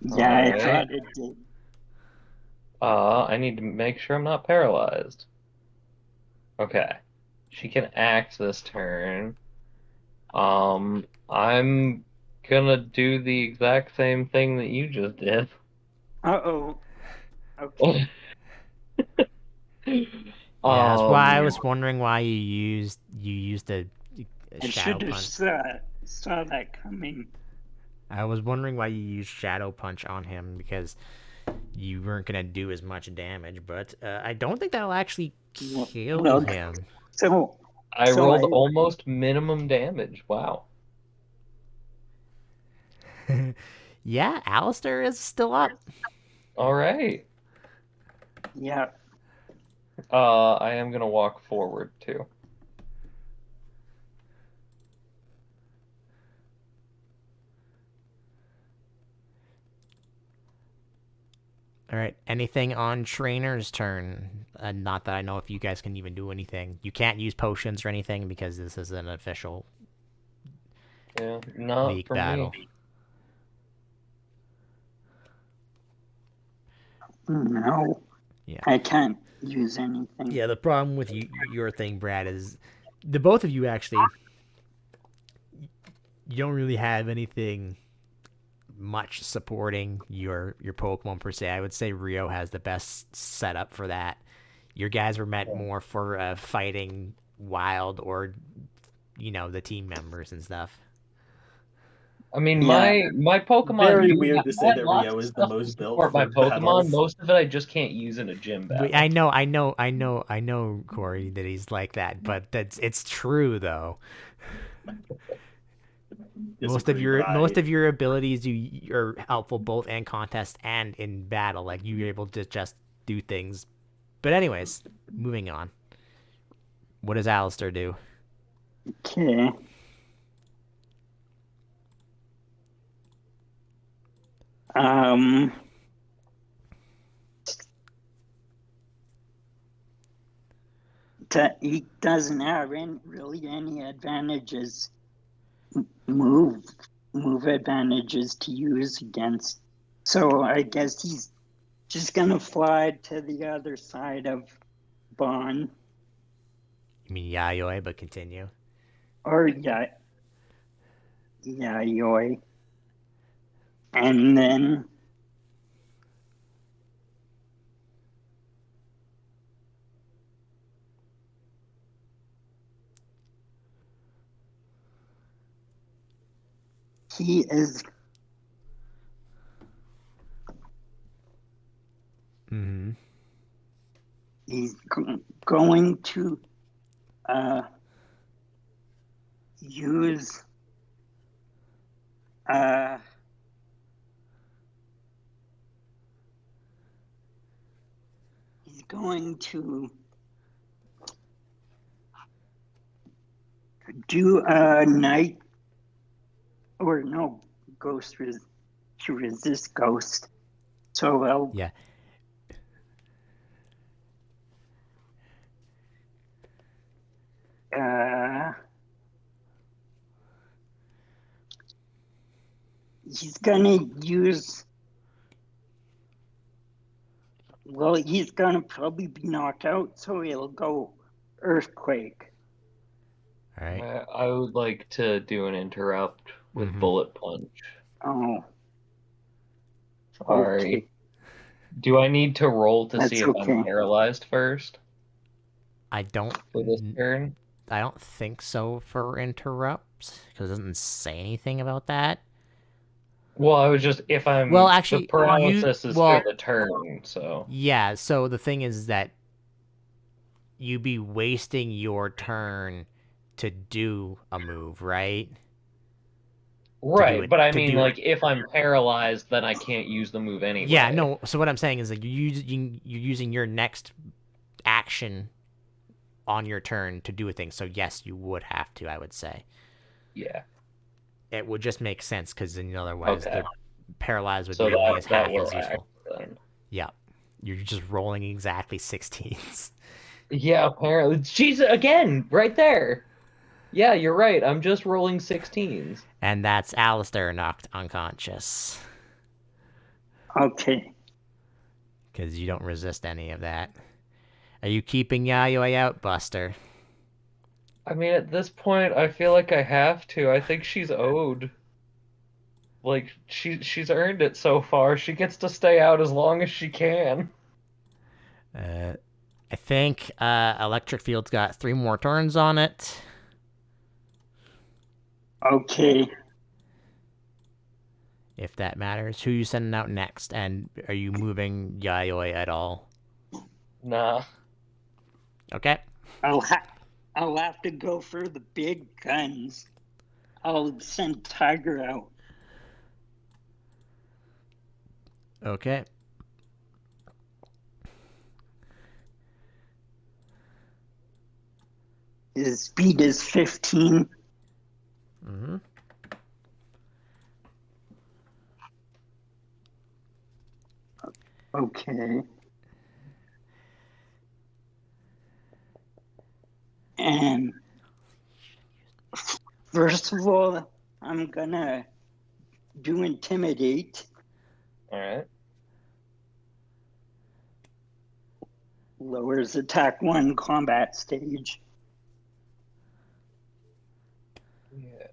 Yeah, I Alright. thought it did. I need to make sure I'm not paralyzed. Okay. She can act this turn. I'm gonna do the exact same thing that you just did. Uh-oh. Okay. Yeah, that's why I Um, was wondering why you used a I shadow should have punch. saw that coming. I was wondering why you used shadow punch on him because you weren't gonna do as much damage, but I don't think that'll actually kill Well, him. So, I so rolled I almost minimum damage. Wow. Yeah, Alistair is still up. All right. yeah. I am gonna walk forward too. All right. Anything on Trainer's turn? Not that I know if you guys can even do anything. You can't use potions or anything because this is an official Yeah, not league for battle. me. No. Yeah. I can't use anything. Yeah. The problem with your thing, Brad, is the both of you actually you don't really have anything much supporting your Pokemon per se. I would say Rio has the best setup for that. Your guys were meant more for fighting wild or the team members and stuff. I mean, Yeah. my Pokemon Very do weird to say have that lots Rio of is the stuff to most built support my for Pokemon. battles. Most of it I just can't use in a gym battle. I know, Corey, that he's like that, but it's true though. Disagree, but Most of your abilities are helpful both in contest and in battle. Like you're able to just do things. But anyways, moving on. What does Alistair do? Okay. Um. He doesn't have really any advantages, move advantages to use against. So I guess he's just gonna fly to the other side of Bond. You mean Yayoi, but continue. Or yeah, Yoi. And then he is Mm-hmm. he's going to use he's going to do a night or no ghost to resist ghost. So I'll Yeah. he's gonna use. Well, he's gonna probably be knocked out, so he'll go earthquake. All right. I would like to do an interrupt with Bullet Punch. Oh, Sorry. okay. Do I need to roll to That's see if I'm okay. paralyzed first I don't for this turn? I don't think so for interrupts because it doesn't say anything about that. Well, I was just if I'm Well, actually, the paralysis is well, for the turn, so yeah. So the thing is that you'd be wasting your turn to do a move, right? Right, but I to mean, do like, if I'm paralyzed, then I can't use the move anyway. Yeah, no. So what I'm saying is like you're using your next action on your turn to do a thing. So yes, you would have to. I would say Yeah. it would just make sense because then otherwise Okay. they're paralyzed would So be only as that half will as useful. act then. Yeah, you're just rolling exactly 16s. Yeah, apparently. She's again right there. Yeah, you're right. I'm just rolling 16s. And that's Alistair knocked unconscious Okay. because you don't resist any of that. Are you keeping Yayoi out, Buster? I mean, at this point, I feel like I have to. I think she's owed. Like she's earned it so far. She gets to stay out as long as she can. I think Electric Field's got 3 more turns on it. Okay. If that matters. Who are you sending out next? And are you moving Yayoi at all? Nah. Okay. I'll have to go for the big guns. I'll send Tiger out. Okay. His speed is 15. Mm-hmm. Okay. And first of all, I'm gonna do Intimidate. All right. Lowers attack 1 combat stage. Yes.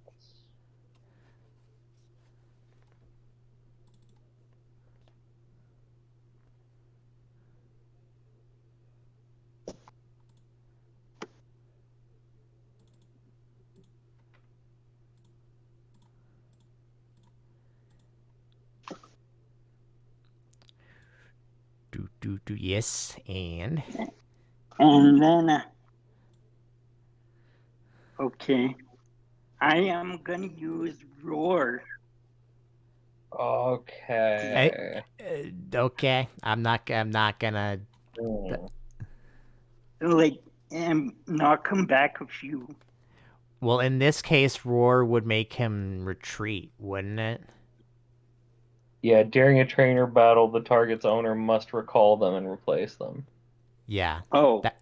Yes, and then, okay, I am gonna use Roar. Okay. okay. I'm not gonna. Like, and not come back a few. Well, in this case, Roar would make him retreat, wouldn't it? Yeah, during a trainer battle, the target's owner must recall them and replace them. Yeah. Oh. That,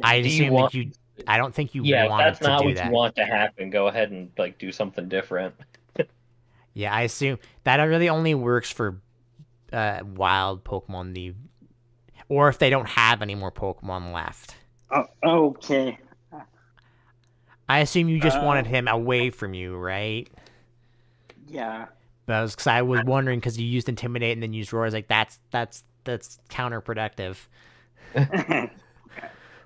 I Do you assume want? that you. I don't think you Yeah, if wanted that's to not do what you that. want to happen, go ahead and like do something different. Yeah, I assume that really only works for wild Pokemon, or if they don't have any more Pokemon left. Okay. I assume you just wanted him away from you, right? Yeah. But because I was wondering because you used Intimidate and then used Roar, I was like, that's counterproductive.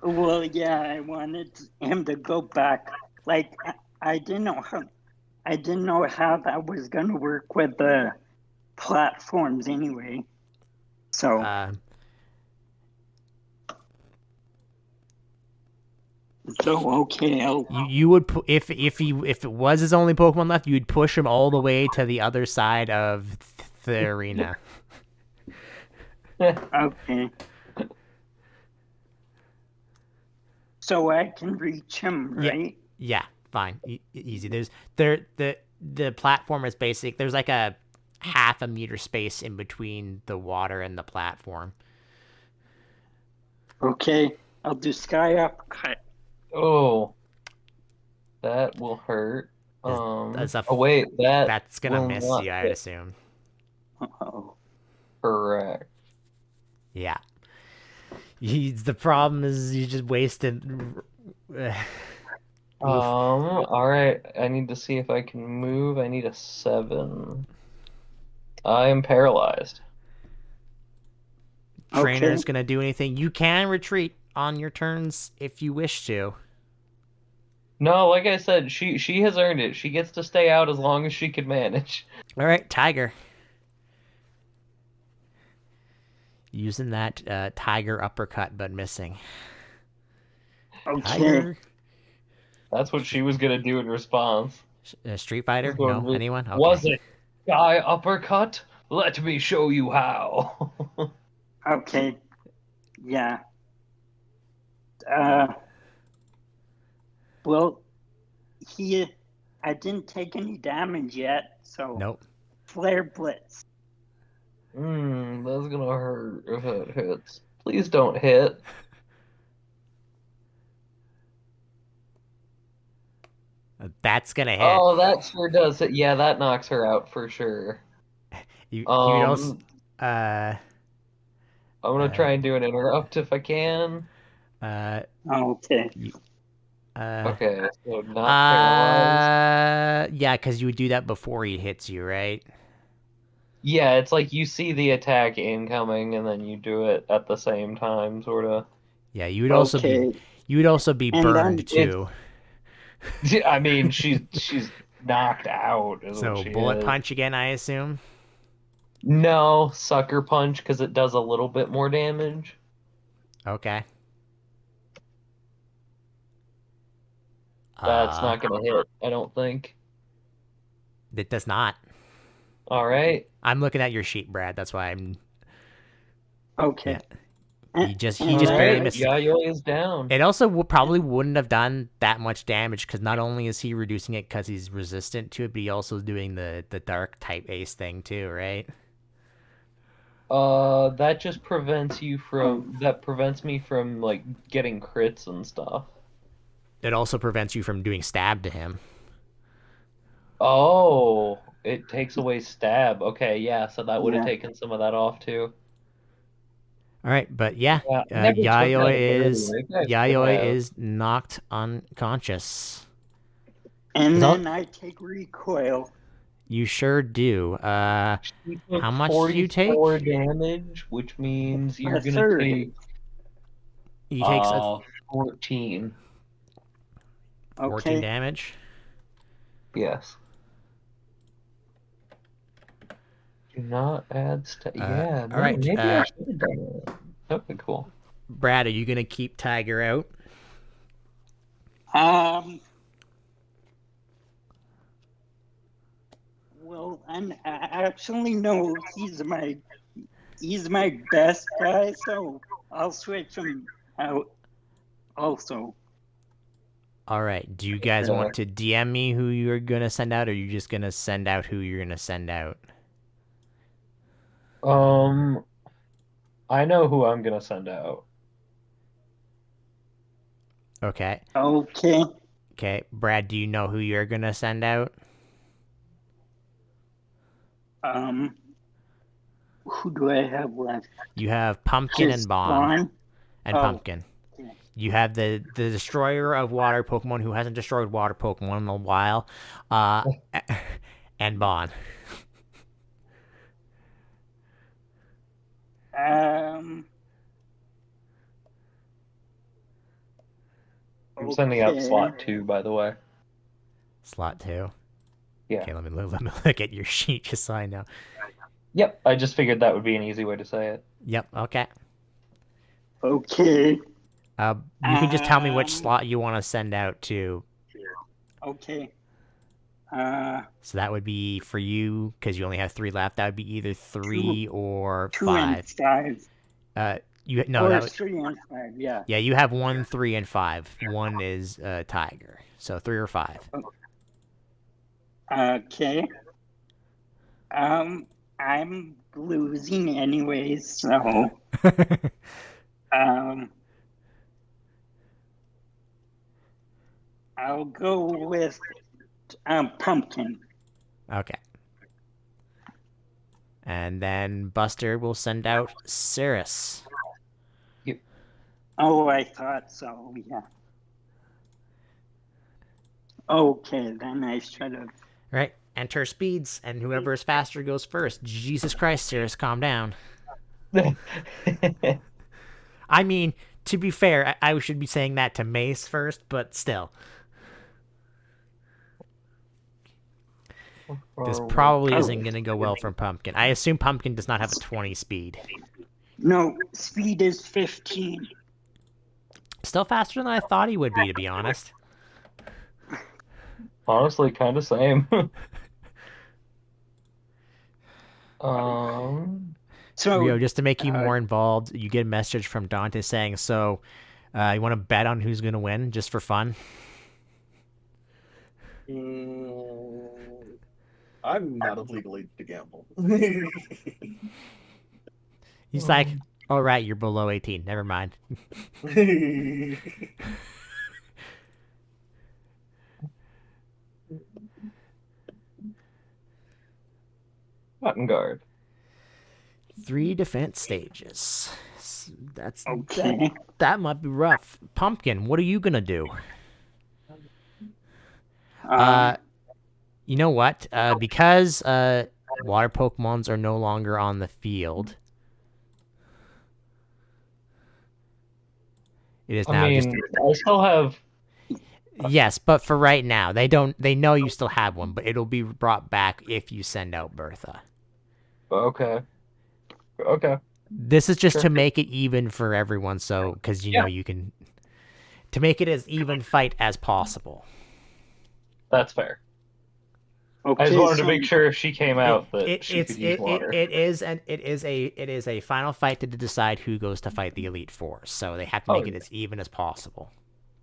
Well, yeah, I wanted him to go back. Like, I didn't know how that was gonna work with the platforms anyway. So okay, you would if it was his only Pokemon left, you'd push him all the way to the other side of the arena. Okay. So I can reach him, right? Yeah, fine, easy. The platform is basic. There's like a half a meter space in between the water and the platform. Okay, I'll do Sky Uppercut. Oh, that will hurt. Wait, that's gonna miss you, I'd hit. assume. Uh-oh. Correct. Yeah. The problem is you just wasted. All right. I need to see if I can move. I need a 7. I am paralyzed. Trainer's gonna do anything. You can retreat on your turns if you wish to. No, like I said, she has earned it. She gets to stay out as long as she can manage. All right, Tiger. Using that Tiger uppercut, but missing. Okay. Tiger. That's what she was gonna do in response. Street Fighter? Going No, with- anyone? Okay. Was it Sky Uppercut? Let me show you how. Okay. Yeah. Uh. Well, I didn't take any damage yet, so Nope. Flare Blitz. That's gonna hurt if it hits. Please don't hit. That's gonna hit. Oh, that sure does it. Yeah, that knocks her out for sure. You would also. I'm gonna try and do an interrupt if I can. Okay. Okay, so not paralyzed. Yeah, because you would do that before he hits you, right? Yeah, it's like you see the attack incoming and then you do it at the same time, sort of. Yeah, you would also Okay. be And burned then too. I mean, she's knocked out, is So what she bullet is. punch again, I assume. No, sucker punch because it does a little bit more damage. Okay. That's not gonna hit, I don't think. It does not. All right. I'm looking at your sheet, Brad. That's why I'm. Okay. Yeah. And- He just and barely then- missed. Yayoi is down. It also probably wouldn't have done that much damage because not only is he reducing it because he's resistant to it, but he also is doing the dark type ace thing too, right? That just prevents you from that prevents me from like getting crits and stuff. It also prevents you from doing stab to him. Oh, it takes away stab. Okay, yeah, so that would have Yeah. taken some of that off too. All right, but yeah, Yeah, I never took that ability. Yayoi is knocked unconscious. And Is all- then I take recoil. You sure do. How much do you take? 44 damage, which means you're A gonna third. take He takes 14. 14 Okay. damage. Yes. Do not add yeah, all right, maybe I should have done it. Okay, cool. Brad, are you gonna keep Tiger out? Well, I actually no, he's my best guy, so I'll switch him out. Also, All right. Do you guys want to DM me who you're gonna send out, or are you just gonna send out who you're gonna send out? I know who I'm gonna send out. Okay. okay. Okay. Brad, do you know who you're gonna send out? Who do I have left? You have Pumpkin Just and Bon. Bon? And Oh. Pumpkin. Okay. You have the destroyer of water Pokemon who hasn't destroyed water Pokemon in a while, and Bon. I'm sending out okay. slot 2, by the way. Slot 2. Yeah. Okay, let me look at your sheet just so I know. Yep, I just figured that would be an easy way to say it. Yep. Okay. Okay. You can just tell me which slot you want to send out to. Okay. So that would be for you because you only have 3 left. That would be either 3 or 2 5. and 5. No, or that would, 3 and 5. Yeah. yeah, you have 1, 3, and 5. 1 is Tiger, so 3 or 5. Okay. I'm losing anyways, so I'll go with Pumpkin. Okay. And then Buster will send out Cirrus. Oh, I thought so. Yeah. Okay, then I should have. Right. Enter speeds, and whoever is faster goes first. Jesus Christ, Cirrus, calm down. I mean, to be fair, I should be saying that to Mace first, but still. This probably isn't going to go well for Pumpkin. I assume Pumpkin does not have a 20 speed. No, speed is 15. Still faster than I thought he would be, to be honest. Honestly, kind of same. Um, Rio, So, just to make you uh, more involved, you get a message from Dante saying, "So, you want to bet on who's gonna win, just for fun?" Mm, I'm not of legal age to gamble. He's like, "Oh right, you're below 18. Never mind." Cotton Guard. 3 defense stages. That's that. okay. That might be rough. Pumpkin, what are you gonna do? Um, Uh, you know what? Because water Pokemons are no longer on the field, it is I now just mean, I still have. yes. But for right now, they don't. They know you still have one, but it'll be brought back if you send out Bertha. Okay. Okay. This is just Sure. to make it even for everyone, so because you know Yeah, you can to make it as even fight as possible. that's fair. I just okay, wanted to so make sure if she came It out that it she it's could use water. it is and it is a final fight to decide who goes to fight the Elite Four. So they have to Oh, make it as even as possible.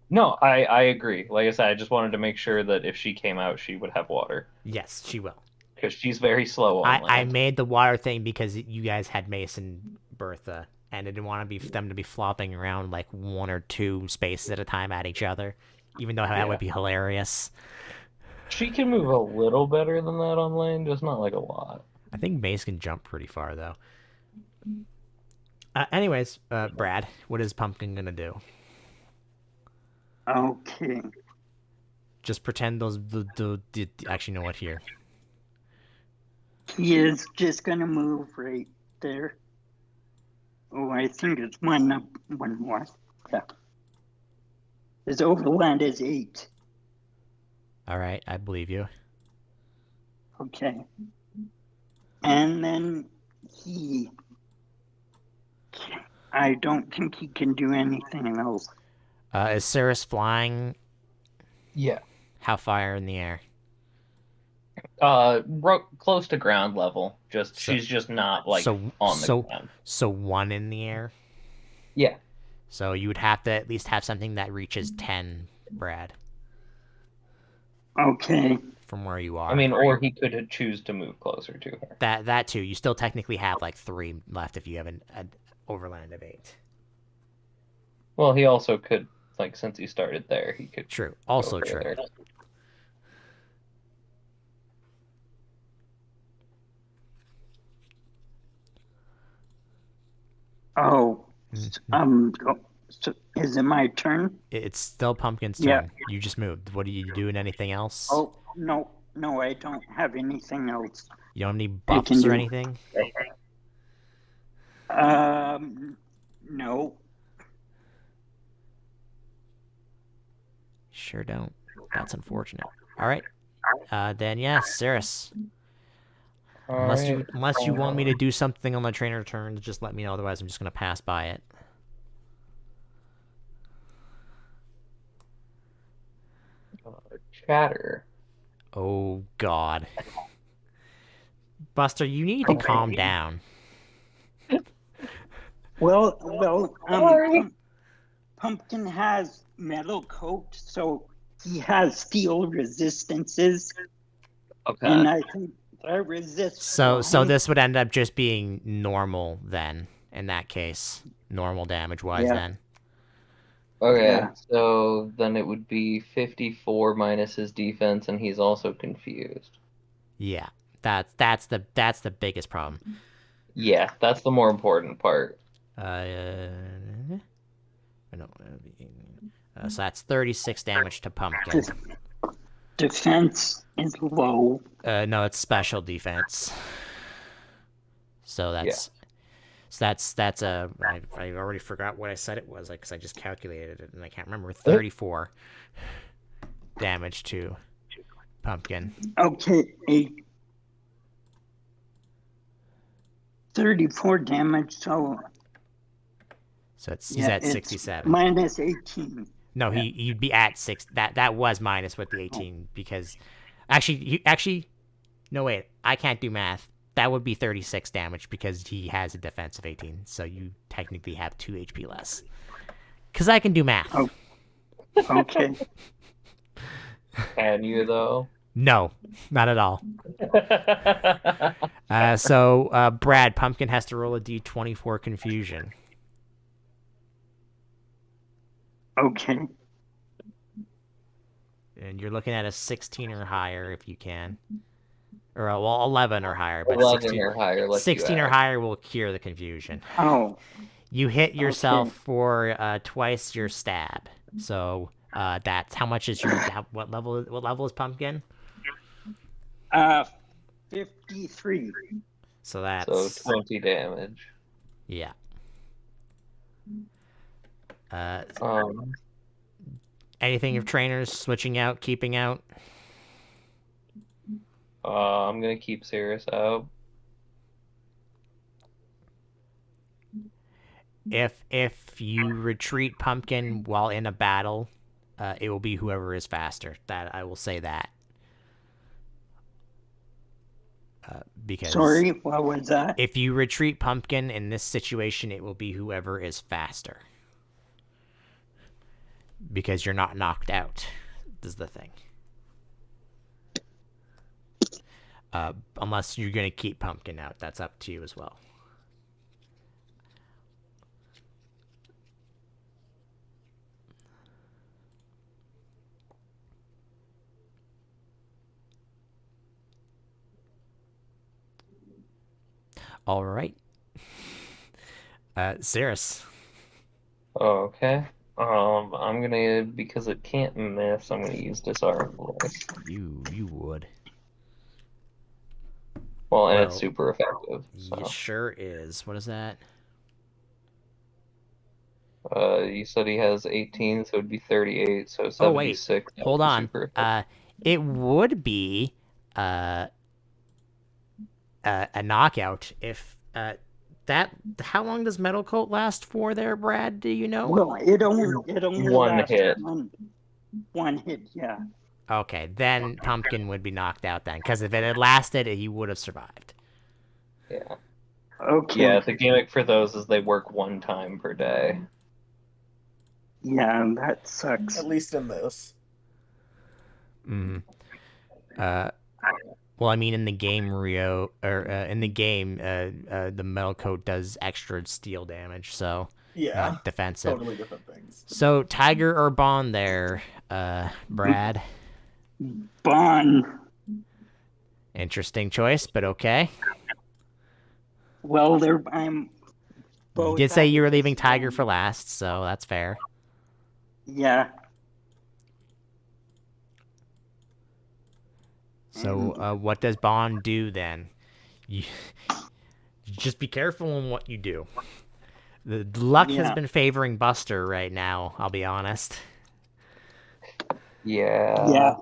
no, I agree. Like I said, I just wanted to make sure that if she came out, she would have water Yes, she will. because she's very slow on I land. made the water thing because you guys had Mason Bertha, and I didn't want to be them to be flopping around like 1 or 2 spaces at a time at each other, even though that Yeah, would be hilarious. she can move a little better than that on land, just not like a lot. I think Mace can jump pretty far though. Anyways, Brad, what is Pumpkin gonna do? okay. Just pretend those the actually know what here. He is just gonna move right there. Oh, I think it's one up, one more. Yeah. His overland is 8. All right, I believe you. Okay. And then he, I don't think he can do anything else. Is Cirrus flying? Yeah. How far in the air? Close to ground level. Just So she's just not like so on the so ground. so 1 in the air. Yeah. So you would have to at least have something that reaches 10, Brad, Okay. from where you I are. mean, or he could choose to move closer to her. That too. You still technically have like 3 left if you have an overland of 8. Well, he also could, like, since he started there, he could True. go Also true. further. Oh, Mhm. so is it my turn? It's still Pumpkin's Yeah. turn. You just moved. What are you doing? Anything else? Oh, no, no, I don't have anything else You don't have any I can buffs or do. anything? No. Sure don't. That's unfortunate. All right. Then yes, Cirrus. All Unless right. you want me to do something on the trainer turns, just let me know. Otherwise, I'm just gonna pass by it. Chatter. Oh God, Buster, you need to calm down. Well, Sorry. Pumpkin has metal coat, so he has steel resistances, Okay. and I think that resists So flying. this would end up just being normal then. In that case, normal damage wise Yeah. then. Okay, Yeah. so then it would be 54 minus his defense, and he's also confused. Yeah, that's the biggest problem. Yeah, that's the more important part. No, so that's 36 damage to Pumpkin. Defense is low. No, it's special defense. So that's I already forgot what I said it was, like, because I just calculated it and I can't remember. 34 damage to Pumpkin. Okay, 34 damage, so So he's yeah, at it's 67. minus 18. No, he'd be at 6. That was minus with the 18 because actually no wait, I can't do math. That would be 36 damage because he has a defensive 18. So you technically have 2 HP less. Cuz I can do math. Oh, okay. Can you though? No, not at all. So Brad, Pumpkin has to roll a D20 for confusion. Okay. And you're looking at a 16 or higher if you can. Or, 11 or higher. But 11 16 or higher. 16 or higher will cure the confusion. Oh, You hit yourself Okay. for twice your stab. So that's how much is your... What level is Pumpkin? 53. So that's... So 20 damage. Yeah. Anything of trainers switching out, keeping out? I'm gonna keep Cirrus out. If you retreat Pumpkin while in a battle, it will be whoever is faster. That I will say that. Because Sorry, what was that? if you retreat Pumpkin in this situation, it will be whoever is faster. Because you're not knocked out, is the thing. Unless you're going to keep Pumpkin out. That's up to you as well. All right. Cirrus. Okay. I'm gonna, because it can't miss, I'm gonna use Disarm Voice. You would. Well, and it's super effective. So. It sure is. What is that? You said he has 18, so it'd be 38, so 76. Oh wait, hold on. It would be a knockout if that. How long does Metal Coat last for there, Brad? Do you know? Well, it only one lasts hit. One hit, yeah. Okay, then Pumpkin would be knocked out then, because if it had lasted, he would have survived. Yeah. Okay. Yeah, the gimmick for those is they work 1 time per day. Yeah, that sucks. At least in this. Well, I mean, in the game, the Metal Coat does extra steel damage, so Yeah, defensive. totally different things. So, Tiger or Bond there, Brad? Bond. Interesting choice, but okay. Well, I'm both. You did say you were leaving Tiger for last, so that's fair. Yeah. So, what does Bond do then? You just be careful in what you do. The luck has been favoring Buster right now, I'll be honest. Yeah.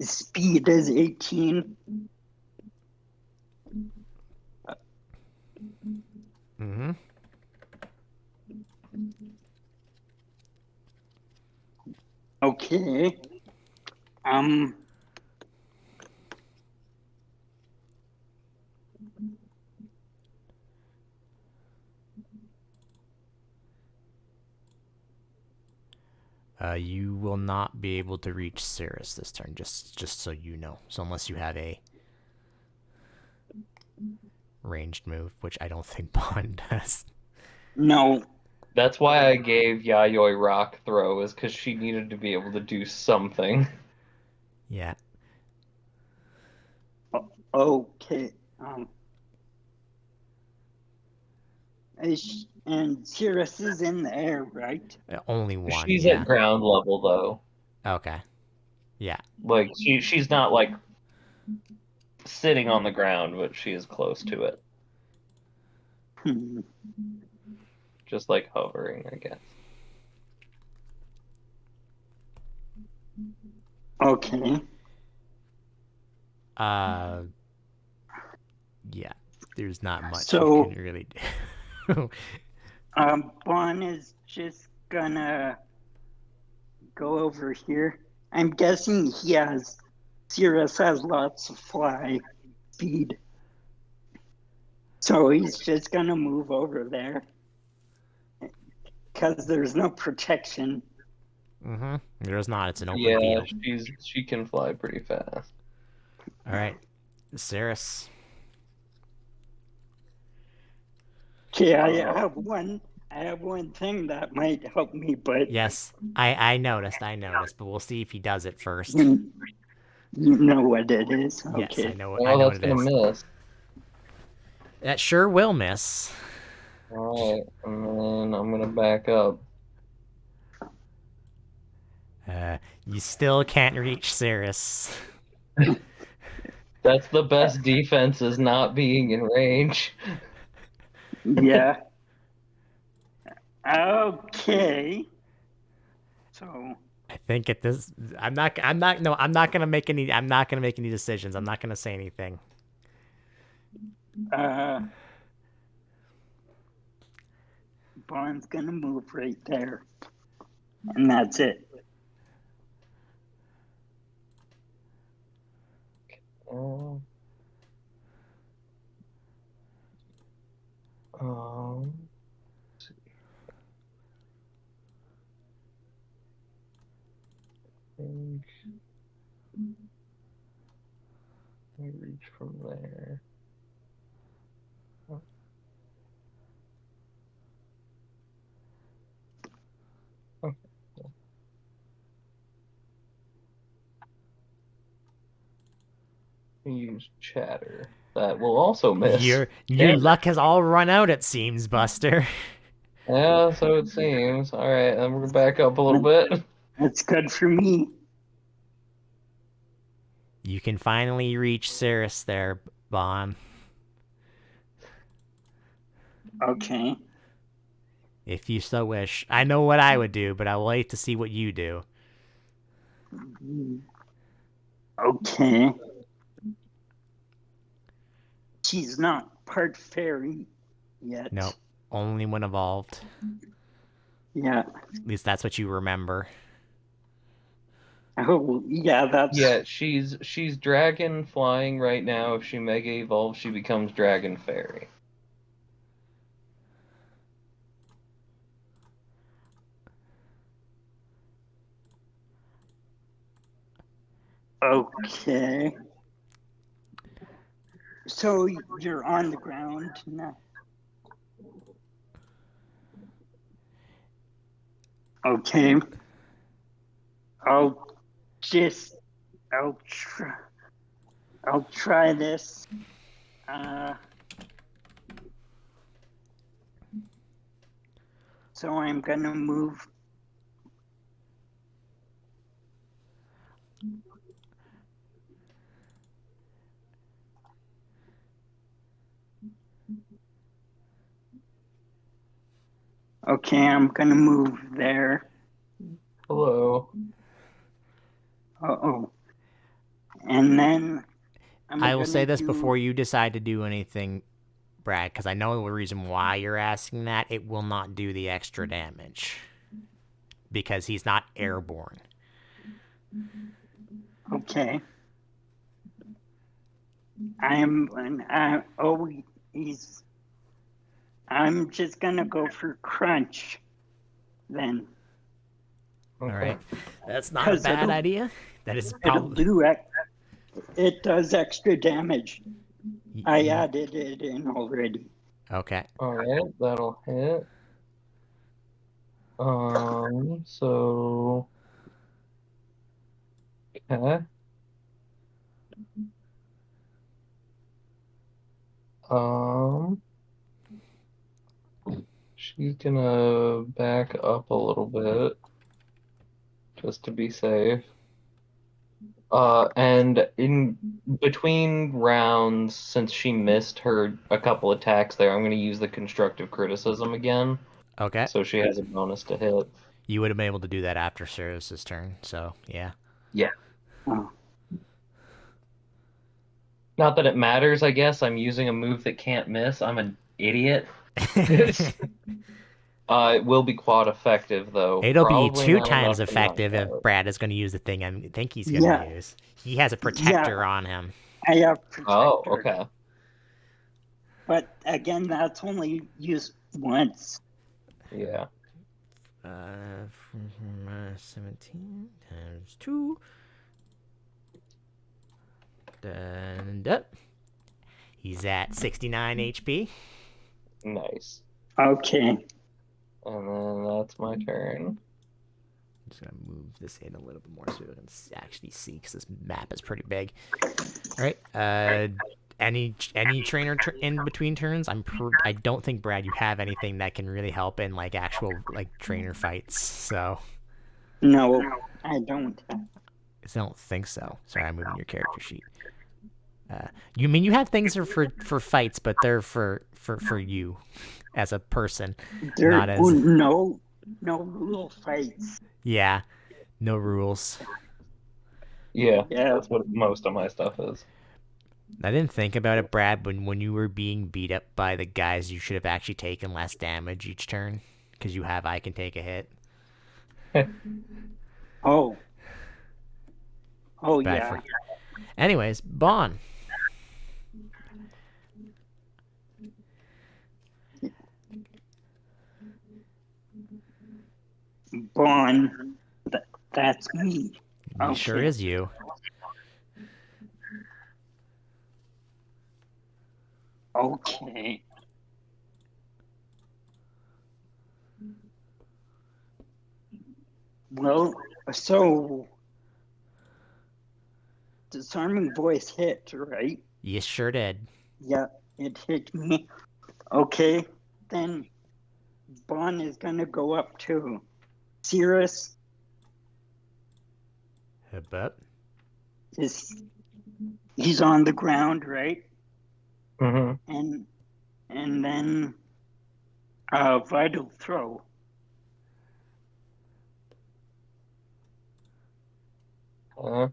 Speed is 18. Mm-hmm. Okay. You will not be able to reach Cirrus this turn, just so you know. So unless you have a ranged move, which I don't think Bond does. No. That's why I gave Yayoi Rock Throw, is because she needed to be able to do something. Yeah. Okay. And Cirrus is in the air, right? Only one. She's at ground level, though. Okay. Yeah. Like, she's not, like, sitting on the ground, but she is close to it. Just, like, hovering, I guess. Okay. Yeah. There's not much So- you can really do. Bon is just gonna go over here. I'm guessing Cirrus has lots of fly speed. So he's just gonna move over there. Because there's no protection. Mm-hmm. There's not. It's an open Yeah, field. she can fly pretty fast. All right, Cirrus. Okay, I have one thing that might help me, but Yes, I noticed, but we'll see if he does it first. you know what it is. Yes, Okay. I know Oh, what that's it gonna is. miss. That sure will miss. All right, and then I'm gonna back up. You still can't reach Cirrus. That's the best defense, is not being in range. Yeah. Okay. So I think at this, I'm not gonna make any. I'm not gonna make any decisions. I'm not gonna say anything. Bond's gonna move right there. And that's it. Um, let's see. I reach from there. Okay. Use chatter. That will also miss. Your Damn. luck has all run out. It seems, Buster. Yeah, so it seems. All right, I'm gonna back up a little bit. That's good for me. You can finally reach Cirrus there, Bon. Okay. If you so wish. I know what I would do, but I'll wait to see what you do. Okay. She's not part fairy yet. No, only when evolved. Yeah. At least that's what you remember. Oh, yeah, that's... Yeah, she's dragon flying right now. If she mega evolves, she becomes dragon fairy. Okay. So you're on the ground now. Okay. I'll try this. So I'm gonna move. Okay, I'm gonna move there. Hello. Uh-oh. And then I will say this before you decide to do anything, Brad, because I know the reason why you're asking that. It will not do the extra damage. Because he's not airborne. Okay. I'm just gonna go for crunch then. Okay. All right. That's not a bad idea. That is probably... It does extra damage. I added it in already. Okay. All right, that'll hit. So okay. She's gonna back up a little bit just to be safe. And in between rounds, since she missed a couple attacks there, I'm gonna use the constructive criticism again. Okay. So she has a bonus to hit. You would have been able to do that after Cirrus's turn, so yeah. Yeah. Oh. Not that it matters, I guess. I'm using a move that can't miss. I'm an idiot. It will be quad effective though. It'll be Probably two not times enough to knock effective if out. Brad is going to use the thing I think he's going Yeah. to use. He has a Yeah. protector on him. I have Oh, protector. okay. But again, that's only used once. Yeah. 17 times 2. Dun. He's at 69 HP. Nice. Okay. And then that's my turn. I'm just going to move this in a little bit more so we can actually see, because this map is pretty big. All right. Any trainer in between turns? I don't think, Brad, you have anything that can really help in like actual like trainer fights. So No, I don't. I don't think so. Sorry, I'm moving your character sheet. You mean you have things for fights, but they're for you as a person, There not as no rule fights. yeah, no rules. Yeah, Yeah. that's what most of my stuff is. I didn't think about it, Brad, when you were being beat up by the guys, you should have actually taken less damage each turn, because you have I can take a hit. Oh. Oh But yeah. Anyways, Bon. Bon. That's me. He sure is you. Okay. Well, so disarming voice hit, right? You sure did. Yeah, it hit me. Okay, then Bon is gonna go up to Cirrus. But He's on the ground, right? Mm-hmm. And then vital throw. Okay.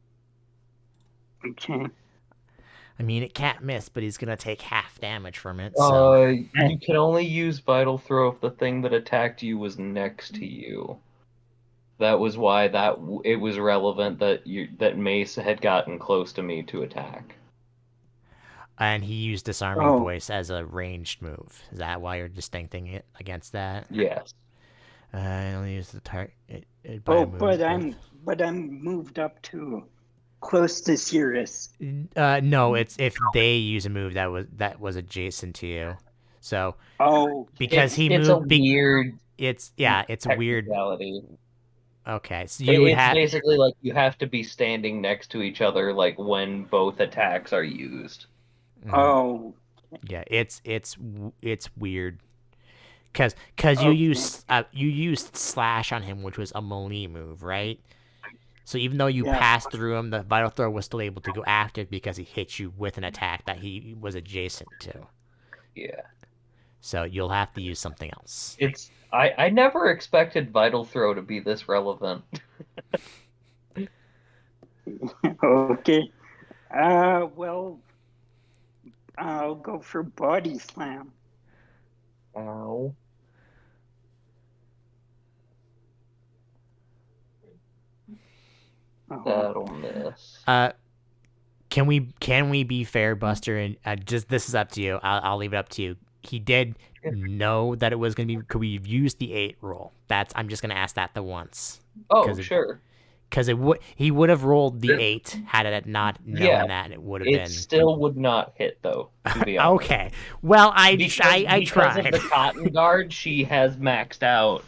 I mean, it can't miss, but he's gonna take half damage from it. So You can only use vital throw if the thing that attacked you was next to you. That was why it was relevant that Mace had gotten close to me to attack. and he used disarming voice as a ranged move. Is that why you're distincting it against that? Yes. I only use the target. But I'm moved up to close to Cirrus. No, it's if they use a move that was adjacent to you. So because he it's moved, a weird. It's weird. Okay, so It's basically like you have to be standing next to each other, like when both attacks are used. Oh. Yeah, it's weird. Cause you used slash on him, which was a melee move, right? So even though you passed through him, the vital throw was still able to go active because he hit you with an attack that he was adjacent to. Yeah. So you'll have to use something else. I never expected vital throw to be this relevant. Okay. Well, I'll go for body slam. Ow. That'll miss. Can we be fair, Buster? And just this is up to you. I'll leave it up to you. He did know that it was gonna be. Could we use the 8 roll? I'm just gonna ask that the once. Oh, sure. Because he would have rolled the 8 had it not known that it would have been. It still would not hit though. To be honest. Okay. Well, I tried. Because of the cotton guard, she has maxed out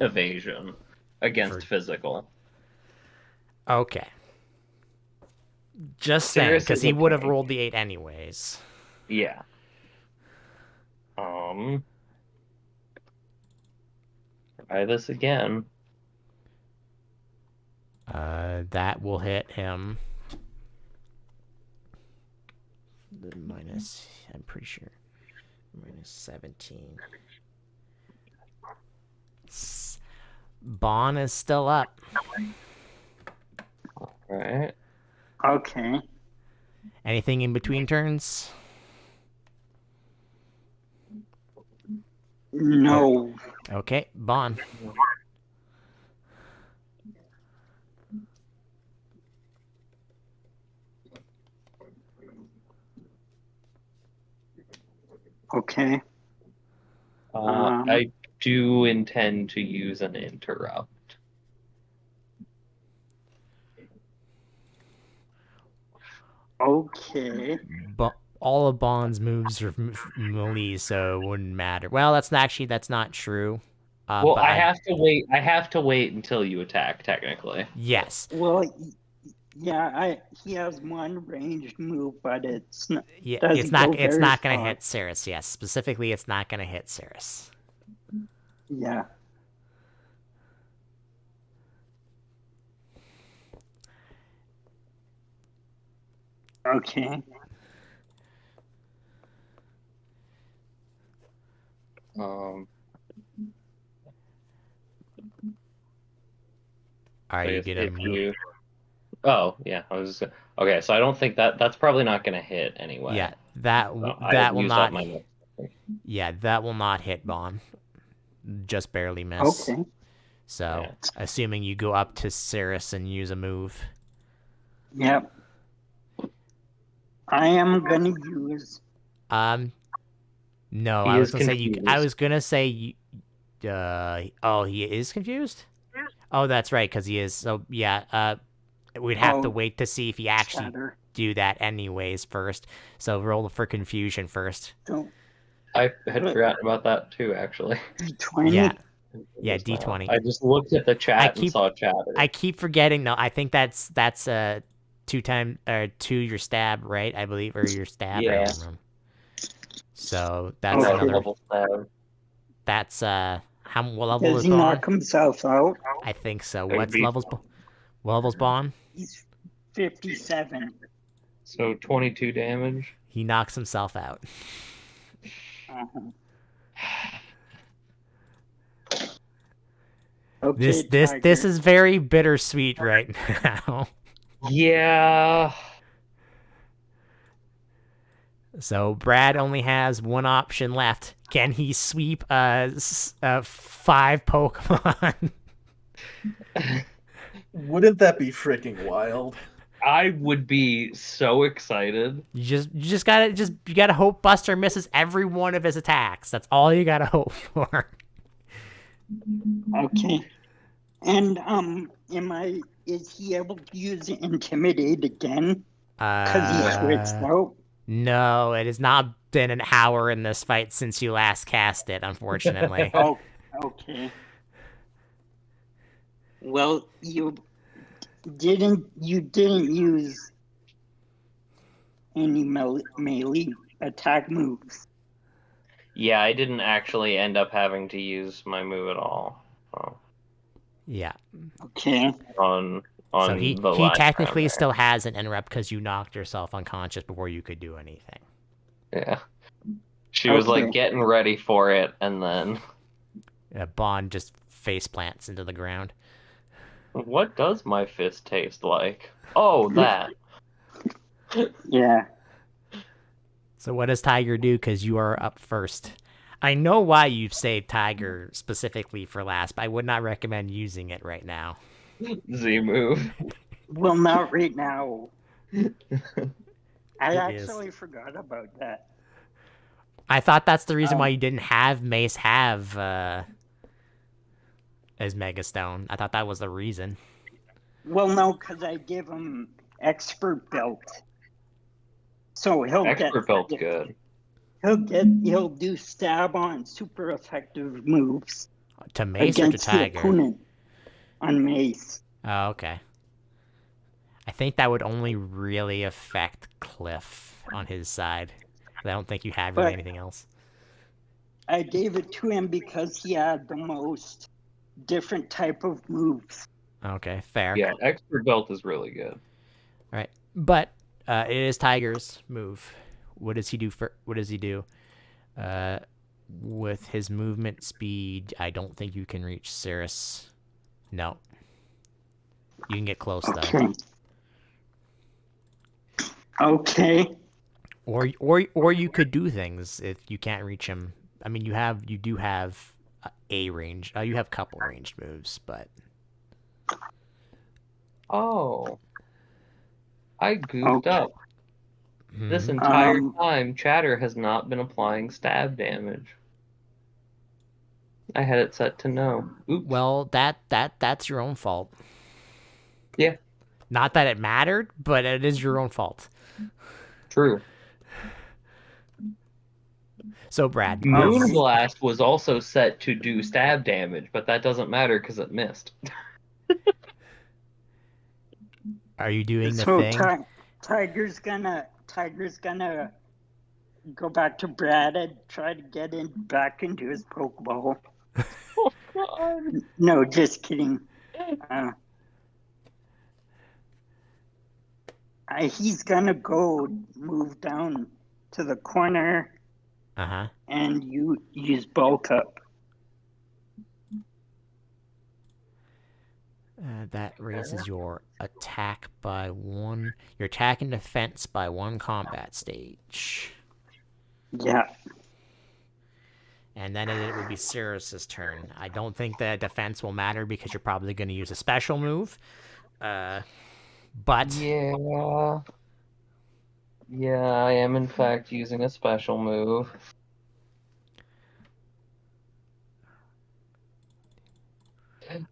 evasion against physical. Okay. Just saying, because he would have rolled the 8 anyways. Yeah. Try this again. That will hit him. The minus, I'm pretty sure. Minus 17. Bon is still up. Right. Okay. Anything in between turns? No. Okay, Bon. Okay. I do intend to use an interrupt. Okay. But all of Bond's moves are melee, so it wouldn't matter. Well, that's not true. Well, But I have to wait. I have to wait until you attack, technically. yes, Well, yeah, he has one ranged move, but yeah, doesn't go it's very not gonna far. hit Cirrus. Yes, specifically, it's not gonna hit Cirrus. Yeah. Okay. Are So you if, gonna if move? you, oh yeah, I was just okay. So I don't think that's probably not going to hit anyway. Yeah, So I that will used up not. my move. Yeah, that will not hit Bon. Just barely miss. Okay. So, Yeah. assuming you go up to Cirrus and use a move. Yep. I am gonna use. No, He I was is gonna say you. I confused. was gonna say you. Oh, he is confused. Oh, that's right, because he is. So yeah. We'd have to Oh, wait to see if he actually chatter. do that anyways first. So roll for confusion first. So I had forgotten about that too, actually. Yeah. 20. Yeah, Just now. D20. I just looked at the chat and saw chatter. I keep forgetting. No, I think that's two your stab, right? I believe, or your stab. I Yeah. don't remember. So that's Okay. another. Level 7. That's what level Does is he knock Bond? himself out? I think so. It would be What level's Bond? He's 57. so 22 damage. He knocks himself out. Uh-huh. Okay, This Tiger. is very bittersweet right now. Yeah. So Brad only has one option left. Can he sweep 5 Pokemon? Wouldn't that be freaking wild? I would be so excited. You gotta hope Buster misses every one of his attacks. That's all you gotta hope for. Okay. And is he able to use Intimidate again? Because he switched out? No, it has not been an hour in this fight since you last cast it, unfortunately. Oh, okay. Well, you didn't use any melee attack moves. Yeah, I didn't actually end up having to use my move at all. Yeah. Okay. On So he the last technically round there. still has an interrupt because you knocked yourself unconscious before you could do anything. Yeah. She was like Okay. getting ready for it, and then Bond just face plants into the ground. what does my fist taste like? Oh, that. Yeah. So what does Tiger do? Because you are up first. I know why you've saved Tiger specifically for last, but I would not recommend using it right now. Z move. Well, not right now. I It is. actually forgot about that. I thought that's the reason why you didn't have Mace have as Mega Stone. I thought that was the reason. Well, no, because I give him Expert Belt. So Expert belt's good. he'll do stab on super effective moves To Mace or to against the Tiger? opponent on Mace. Oh, okay. I think that would only really affect Cliff on his side. I don't think you have really But- anything else. I gave it to him because he had the most different type of moves. Okay, fair. Yeah, expert belt is really good. All right, but it is Tiger's move. What does he do? What does he do? With his movement speed, I don't think you can reach Cirrus. No. You can get close though. Okay. Or you could do things if you can't reach him. I mean, you do have a range. You have a couple ranged moves, but Oh, I goofed Okay. up. This Mhm. entire time, Chatter has not been applying stab damage. I had it set to no. Oops. Well, that's your own fault. Yeah, Not that it mattered, but it is your own fault. true. So, Brad, Moonblast was also set to do stab damage, but that doesn't matter because it missed. are you doing the So thing? Tiger's gonna go back to Brad and try to get back into his Pokeball. Oh, God. No, just kidding. He's gonna go move down to the corner Uh-huh. and you use bulk up. That raises your attack by 1. Your attack and defense by 1 combat stage. Yeah. And then it would be Cirrus's turn. I don't think the defense will matter because you're probably going to use a special move. But Yeah. Yeah, I am in fact using a special move.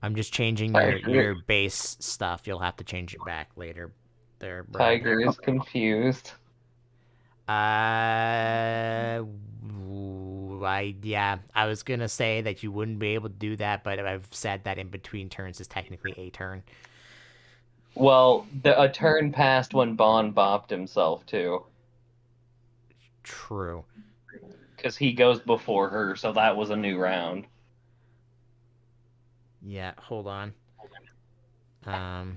I'm just changing your base stuff. You'll have to change it back later there, Brad. Tiger is confused. I was gonna say that you wouldn't be able to do that, but I've said that in between turns is technically a turn. Well, a turn passed when Bond bopped himself too, True. because he goes before her, so that was a new round. Yeah, hold on. 4.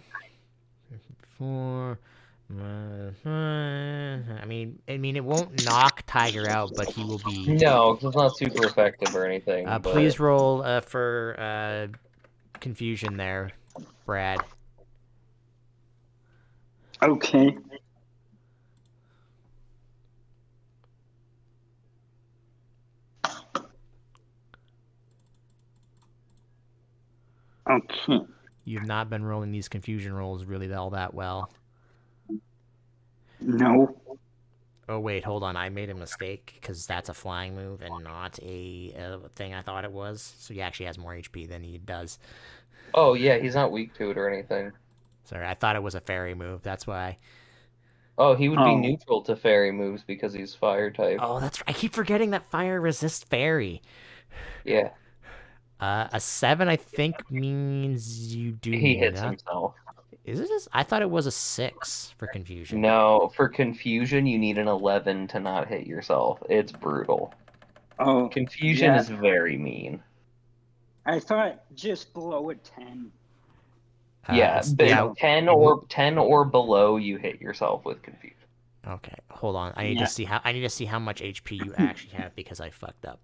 I mean, it won't knock Tiger out, but he will be. No, 'cause it's not super effective or anything. But Please roll for confusion there, Brad. Okay. Okay. You've not been rolling these confusion rolls really all that well. No. Oh, wait, hold on. I made a mistake because that's a flying move and not a thing I thought it was. So he actually has more HP than he does. oh yeah, he's not weak to it or anything. Sorry, I thought it was a fairy move. That's why. Oh, he would be Oh. neutral to fairy moves because he's fire type. Oh, that's right. I keep forgetting that fire resists fairy. Yeah, A 7, I think, means you do he hits not. himself. Is it? I thought it was a 6 for confusion. No, for confusion, you need an 11 to not hit yourself. It's brutal. Oh. Confusion yeah. is very mean. I thought just below a 10. Yeah, but yeah. 10 or below, you hit yourself with confusion. Okay, hold on. I need to see how much HP you actually have because I fucked up.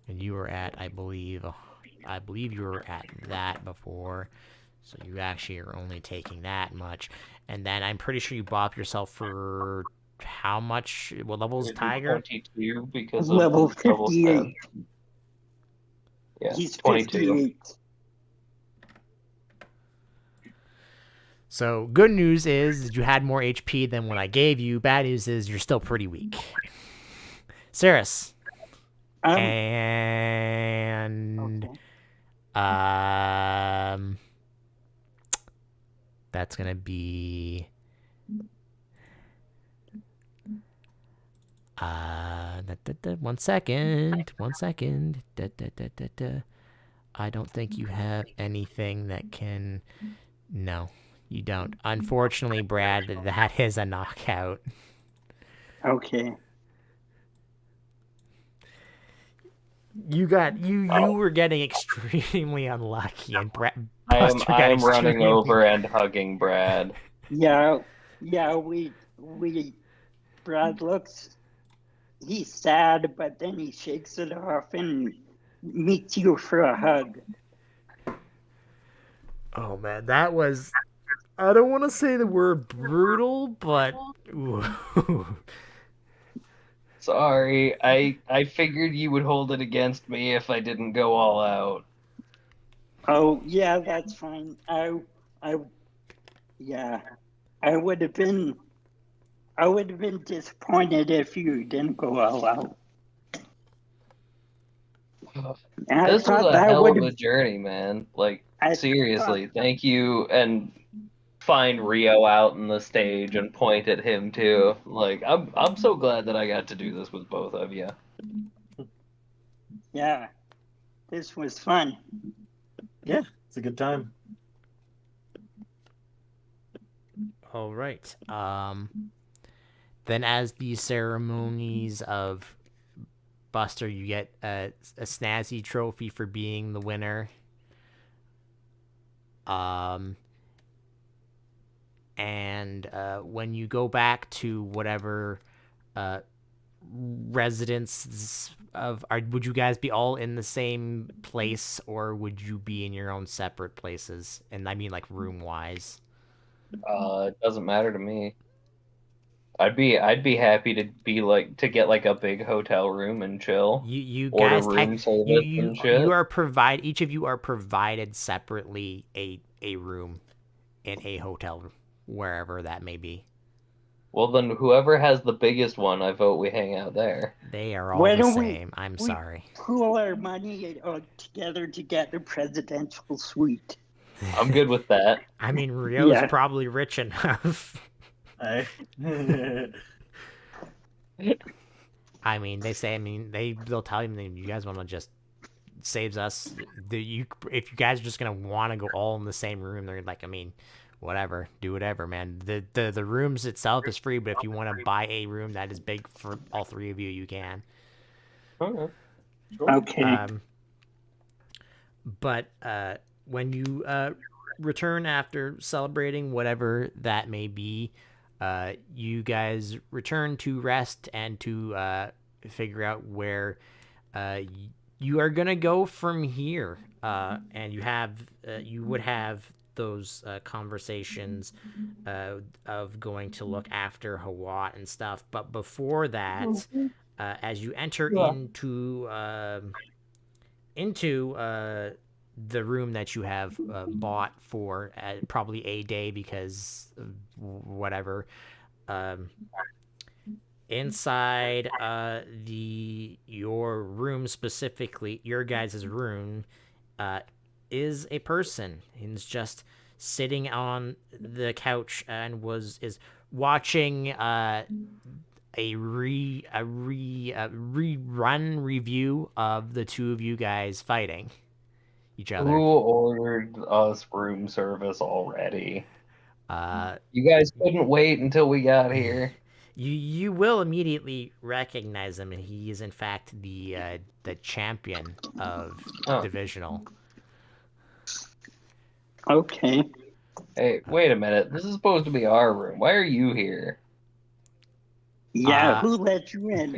And you were at, I believe you were at that before, so you actually are only taking that much. And then I'm pretty sure you bop yourself for how much? What level is Tiger? 22 because Level of double 58. stab. Yeah, He's 22. 58. So good news is that you had more HP than what I gave you. Bad news is you're still pretty weak. Saris. And Okay. that's gonna be 1 second. 1 second. I don't think you have anything that can. No, you don't. Unfortunately, Brad, that is a knockout. Okay. You were getting extremely unlucky, and Brad. I Buster got am running extremely- over and hugging Brad. Yeah, Brad looks, he's sad, but then he shakes it off and meets you for a hug. Oh man, that was I don't want to say the word brutal, but ooh. Sorry, I figured you would hold it against me if I didn't go all out. Oh, yeah, that's fine. Yeah, I would have been, disappointed if you didn't go all out. And I This was thought a that hell would of have, a journey, man. Like, I thought, seriously, thank you. And find Rio out in the stage and point at him too. Like, I'm so glad that I got to do this with both of you. yeah, this was fun. Yeah, it's a good time. All right. Then, as the ceremonies of Buster, you get a snazzy trophy for being the winner. Um, and when you go back to whatever uh, residence would you guys be all in the same place, or would you be in your own separate places? And I mean, like, room wise. It doesn't matter to me. I'd be happy to be like to get like a big hotel room and chill, You order guys room you service you and you shit. are provide each of you are provided separately a room in a hotel wherever that may be. Well, then whoever has the biggest one, I vote we hang out there. They are all Why the don't we same. I'm we sorry. pool our money together to get the presidential suite? I'm good with that. I mean, Rio's Yeah. probably rich enough. I... I mean, they'll tell you, you guys want to just saves us. If you guys are just gonna want to go all in the same room, they're like, I mean, whatever, do whatever, man. The rooms itself is free, but if you want to buy a room that is big for all three of you, you can. Okay. Sure. Okay. But when you return after celebrating whatever that may be, you guys return to rest and to figure out where you are gonna go from here. And you would have those conversations of going to look after Hawat and stuff. But before that, as you enter into the room that you have bought for probably a day because of whatever. Um, inside the your room, specifically your guys' room, uh, is a person. He's just sitting on the couch and is watching a rerun review of the two of you guys fighting each Who other. ordered us room service already? Uh, You guys couldn't wait until we got here. you will immediately recognize him, and he is in fact the champion of Oh, divisional. Okay. hey, wait a minute. This is supposed to be our room. Why are you here? Yeah, Uh, who let you in?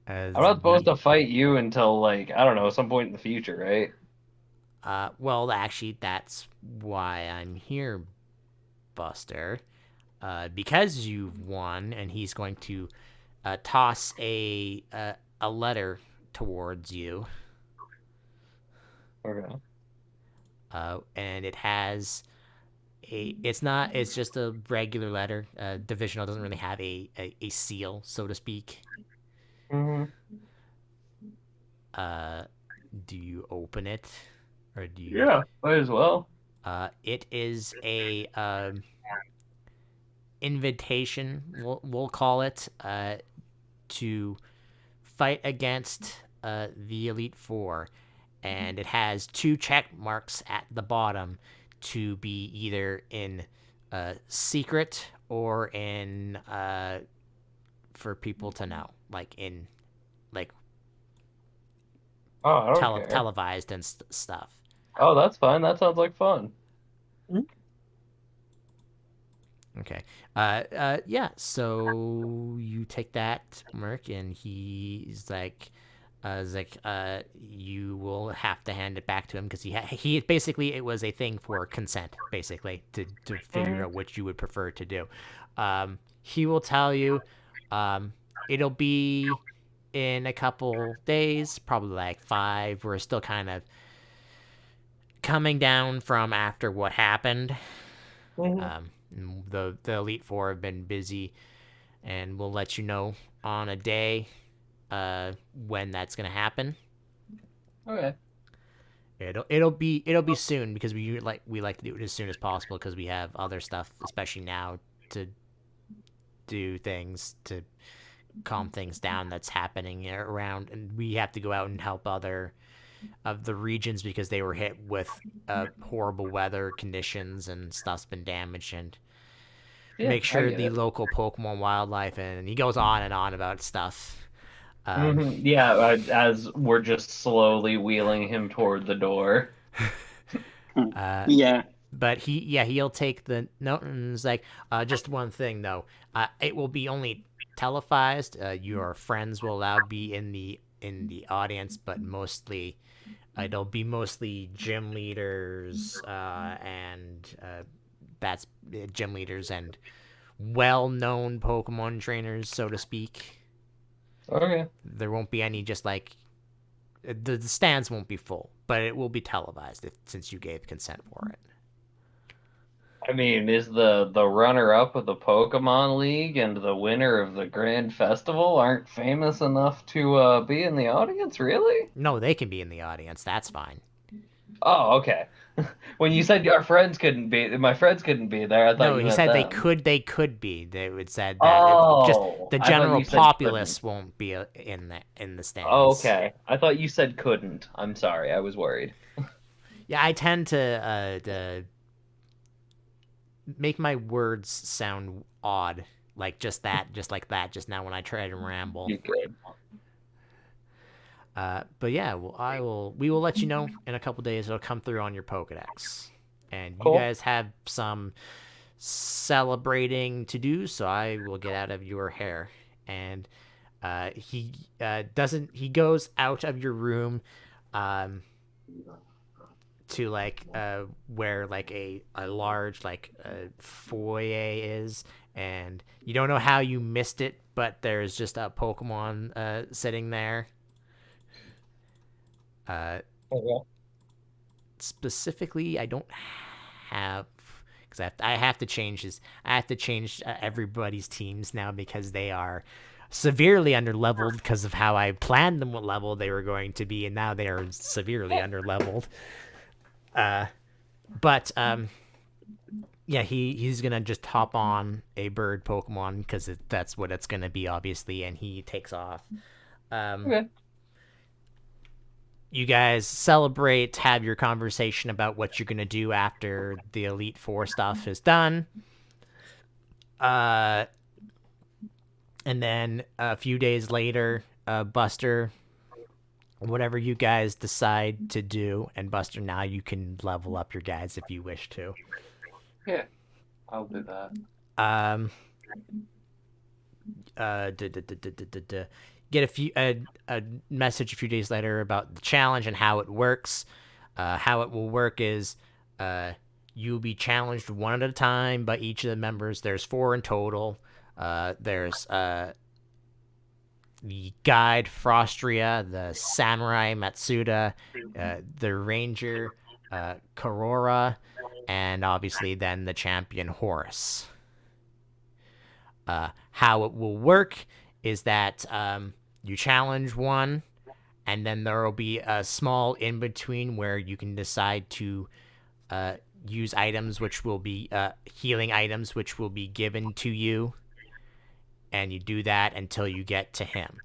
I'm as not supposed to fight you until like I don't know, some point in the future, right? well, actually, that's why I'm here, Buster. Because you've won, and he's going to toss a letter towards you. Okay. And it has it's just a regular letter. Divisional doesn't really have a seal, so to speak. hmm Uh, do you open it, or do you? Yeah, might as well. It is a invitation. We'll call it to fight against the Elite Four, and it has two check marks at the bottom to be either in secret or in for people to know, like in like Oh, I don't care. televised and stuff. Oh, that's fine. That sounds like fun. Okay. Yeah. So you take that, Merc, and he's like, It's like, you will have to hand it back to him because he basically, it was a thing for consent, basically, to figure out what you would prefer to do. He will tell you, it'll be in a couple days, probably like 5. We're still kind of coming down from after what happened. Mhm. The Elite Four have been busy, and we'll let you know on a day when that's gonna happen. Okay. It'll be soon because we like to do it as soon as possible because we have other stuff, especially now, to do things to calm things down that's happening around, and we have to go out and help other of the regions because they were hit with horrible weather conditions and stuff's been damaged, and Yeah, make I sure get the it. local Pokemon wildlife, and he goes on and on about stuff. Yeah, as we're just slowly wheeling him toward the door. Uh, Yeah. but he'll take the note and is like, just one thing though, it will be only televised. Your friends will allow be in the audience, but mostly it'll be mostly gym leaders, and that's gym leaders and well-known Pokemon trainers, so to speak. Okay. There won't be any just like the stands won't be full, but it will be televised since you gave consent for it. I mean, is the runner-up of the Pokemon League and the winner of the Grand Festival aren't famous enough to be in the audience, really? No, they can be in the audience. That's fine. Oh, okay. When you said our friends couldn't be, my friends couldn't be there, I thought No, you he meant said they them. could. They could be. They would said that it just Oh, the I thought general you said couldn't. populace won't be in the stands. Okay, I thought you said couldn't. I'm sorry, I was worried. Yeah, I tend to make my words sound odd, like just that, just like that, just now when I try to ramble. You good? But yeah, we will let you know in a couple days. It'll come through on your Pokedex, and you Cool. guys have some celebrating to do. So I will get out of your hair, and he doesn't. He goes out of your room, to like where like a large like foyer is, and you don't know how you missed it, but there's just a Pokemon sitting there. Uh, Okay. Specifically, I don't have because I have to change his. I have to change everybody's teams now because they are severely underleveled because of how I planned them what level they were going to be, and now they are severely underleveled. But yeah, he's gonna just hop on a bird Pokemon because that's what it's gonna be, obviously, and he takes off. Um, Okay. you guys celebrate, have your conversation about what you're gonna do after the Elite Four stuff is done. Uh, and then a few days later, Buster, whatever you guys decide to do, and Buster, now you can level up your guys if you wish to. Yeah, I'll do that. Um, get a message a few days later about the challenge and how it works. How it will work is you'll be challenged one at a time by each of the members. There's 4 in total. There's the guide Frostria, the samurai Matsuda, the ranger Korora, and obviously then the champion Horus. How it will work is that you challenge one, and then there will be a small in between where you can decide to use items, which will be healing items, which will be given to you, and you do that until you get to him.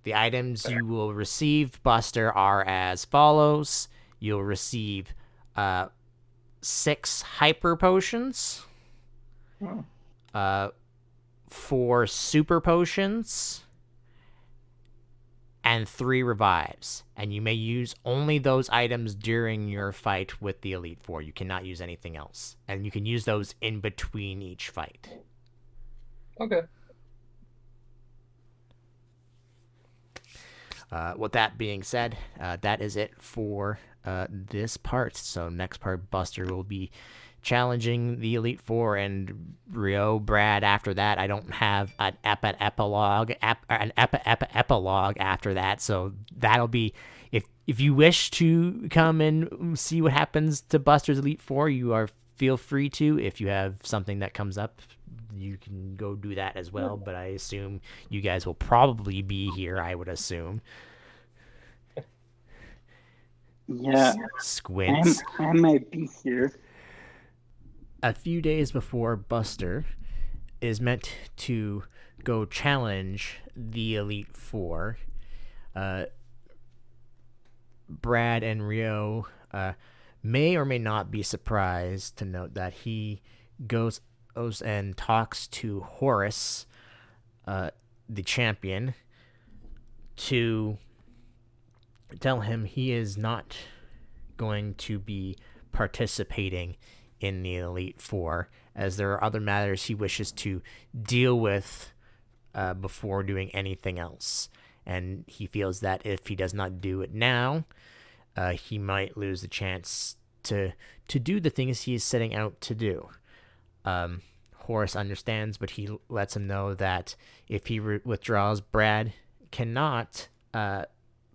The items you will receive, Buster, are as follows. You'll receive 6 hyper potions, 4 super potions, and 3 revives. And you may use only those items during your fight with the Elite Four. You cannot use anything else. And you can use those in between each fight. Okay. With that being said, that is it for this part. So next part, Buster will be challenging the Elite Four, and Rio, Brad. After that, I don't have an epilogue after that. So that'll be, if you wish to come and see what happens to Buster's Elite Four, you are feel free to. If you have something that comes up, you can go do that as well. But I assume you guys will probably be here. I would assume. Yeah, Squints. I might be here. A few days before Buster is meant to go challenge the Elite Four, Brad and Rio may or may not be surprised to note that he goes and talks to Horace, the champion, to tell him he is not going to be participating in the Elite Four, as there are other matters he wishes to deal with before doing anything else. And he feels that if he does not do it now, he might lose the chance to do the things he is setting out to do. Horace understands, but he lets him know that if he withdraws, Brad cannot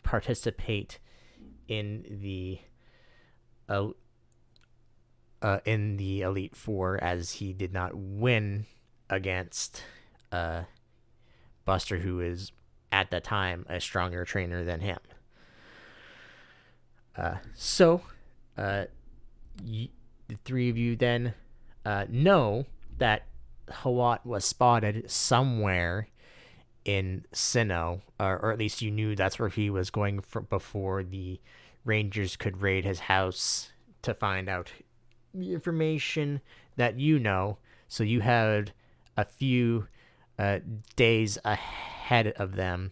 participate in the Elite Four, as he did not win against Buster, who is at that time a stronger trainer than him. So the three of you then know that Hawat was spotted somewhere in Sinnoh, or at least you knew that's where he was going before the Rangers could raid his house to find out the information that you know. So you had a few days ahead of them,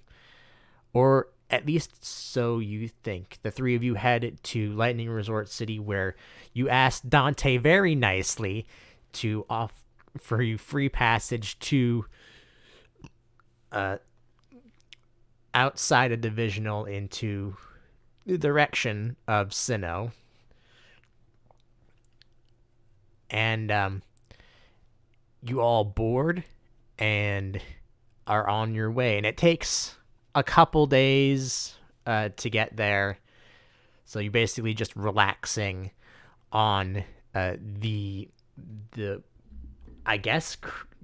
or at least so you think. The three of you headed to Lightning Resort City, where you asked Dante very nicely to offer you free passage to outside of Divisional into the direction of Sinnoh. And you all board and are on your way. And it takes a couple days to get there. So you're basically just relaxing on the I guess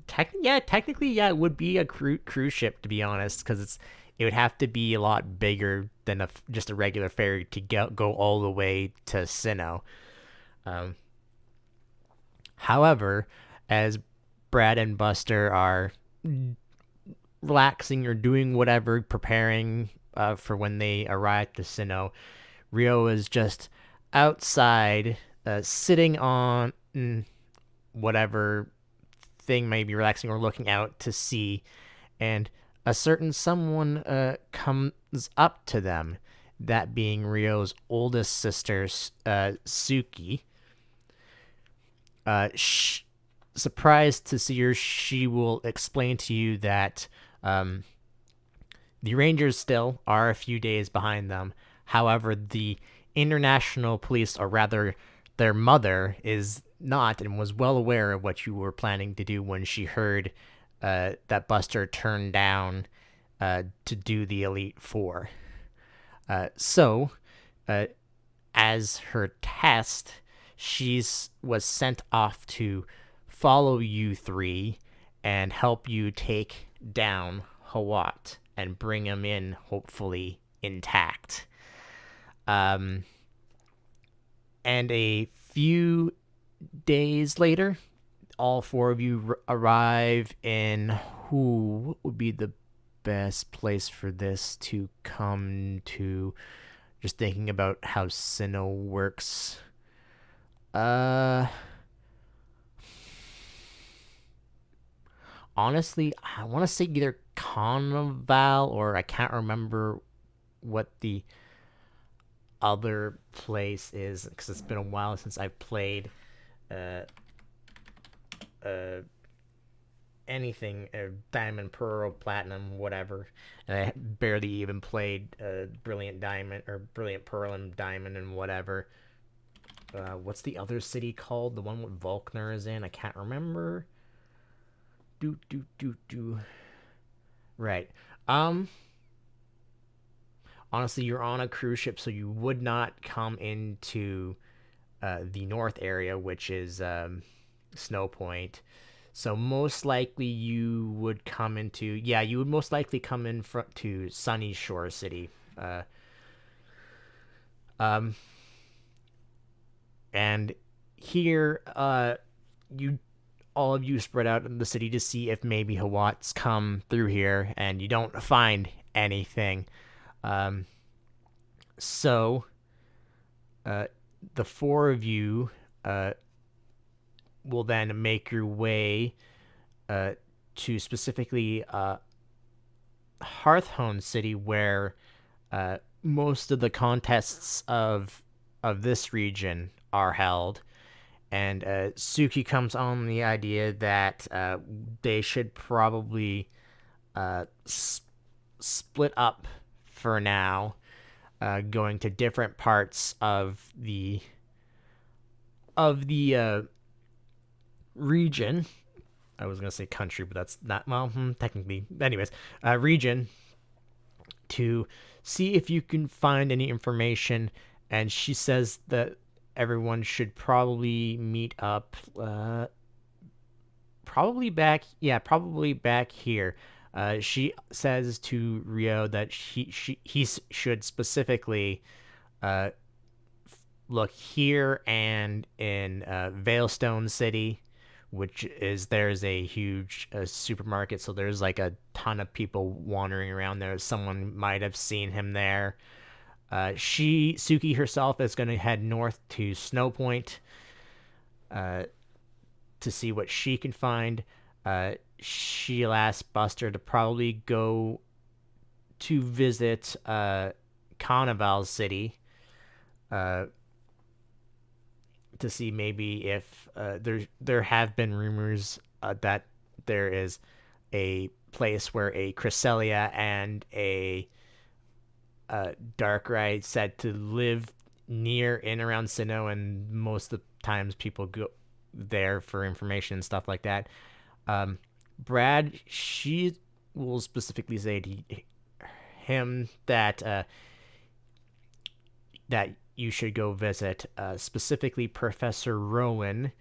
technically it would be a cruise ship, to be honest, because it would have to be a lot bigger than just a regular ferry to go all the way to Sinnoh. However, as Brad and Buster are relaxing or doing whatever, preparing for when they arrive to Sinnoh, Rio is just outside, sitting on whatever thing may be relaxing or looking out to sea, and a certain someone comes up to them, that being Rio's oldest sister, Suki. Surprised to see her, she will explain to you that the Rangers still are a few days behind them. However, the international police, or rather their mother, is not, and was well aware of what you were planning to do when she heard that Buster turned down to do the Elite Four. So, as her test, was sent off to follow you three and help you take down Hawat and bring him in, hopefully intact. And a few days later, all four of you arrive in what would be the best place for this to come to. Just thinking about how Sinnoh works. Honestly, I want to say either Carnival, or I can't remember what the other place is, because it's been a while since I've played anything, diamond, pearl, platinum, whatever. And I barely even played brilliant diamond or brilliant pearl and diamond and whatever. What's the other city called? The one with Volkner is in? I can't remember. Do. Right. Um. Honestly, you're on a cruise ship, so you would not come into the north area, which is Snow Point. So most likely you would come into, yeah, you would most likely come in to Sunny Shore City. Um, and here, you all of you spread out in the city to see if maybe Hawats come through here, and you don't find anything. Um, so the four of you will then make your way to specifically Hearthstone City, where most of the contests of this region are held. And Suki comes on the idea that they should probably split up for now, going to different parts of the region. I was gonna say country, but that's not, well, technically. Anyways, region, to see if you can find any information. And she says that everyone should probably meet up, probably back here. She says to Rio that he should specifically uh, look here and in Veilstone City, which is, there's a huge supermarket, so there's like a ton of people wandering around there. Someone might have seen him there. Suki herself is going to head north to Snow Point to see what she can find. She'll ask Buster to probably go to visit Carnival City to see maybe if there have been rumors that there is a place where a Cresselia and a Darkrai said to live near and around Sinnoh, and most of the times people go there for information and stuff like that. Brad, she will specifically say to him that that you should go visit specifically Professor Rowan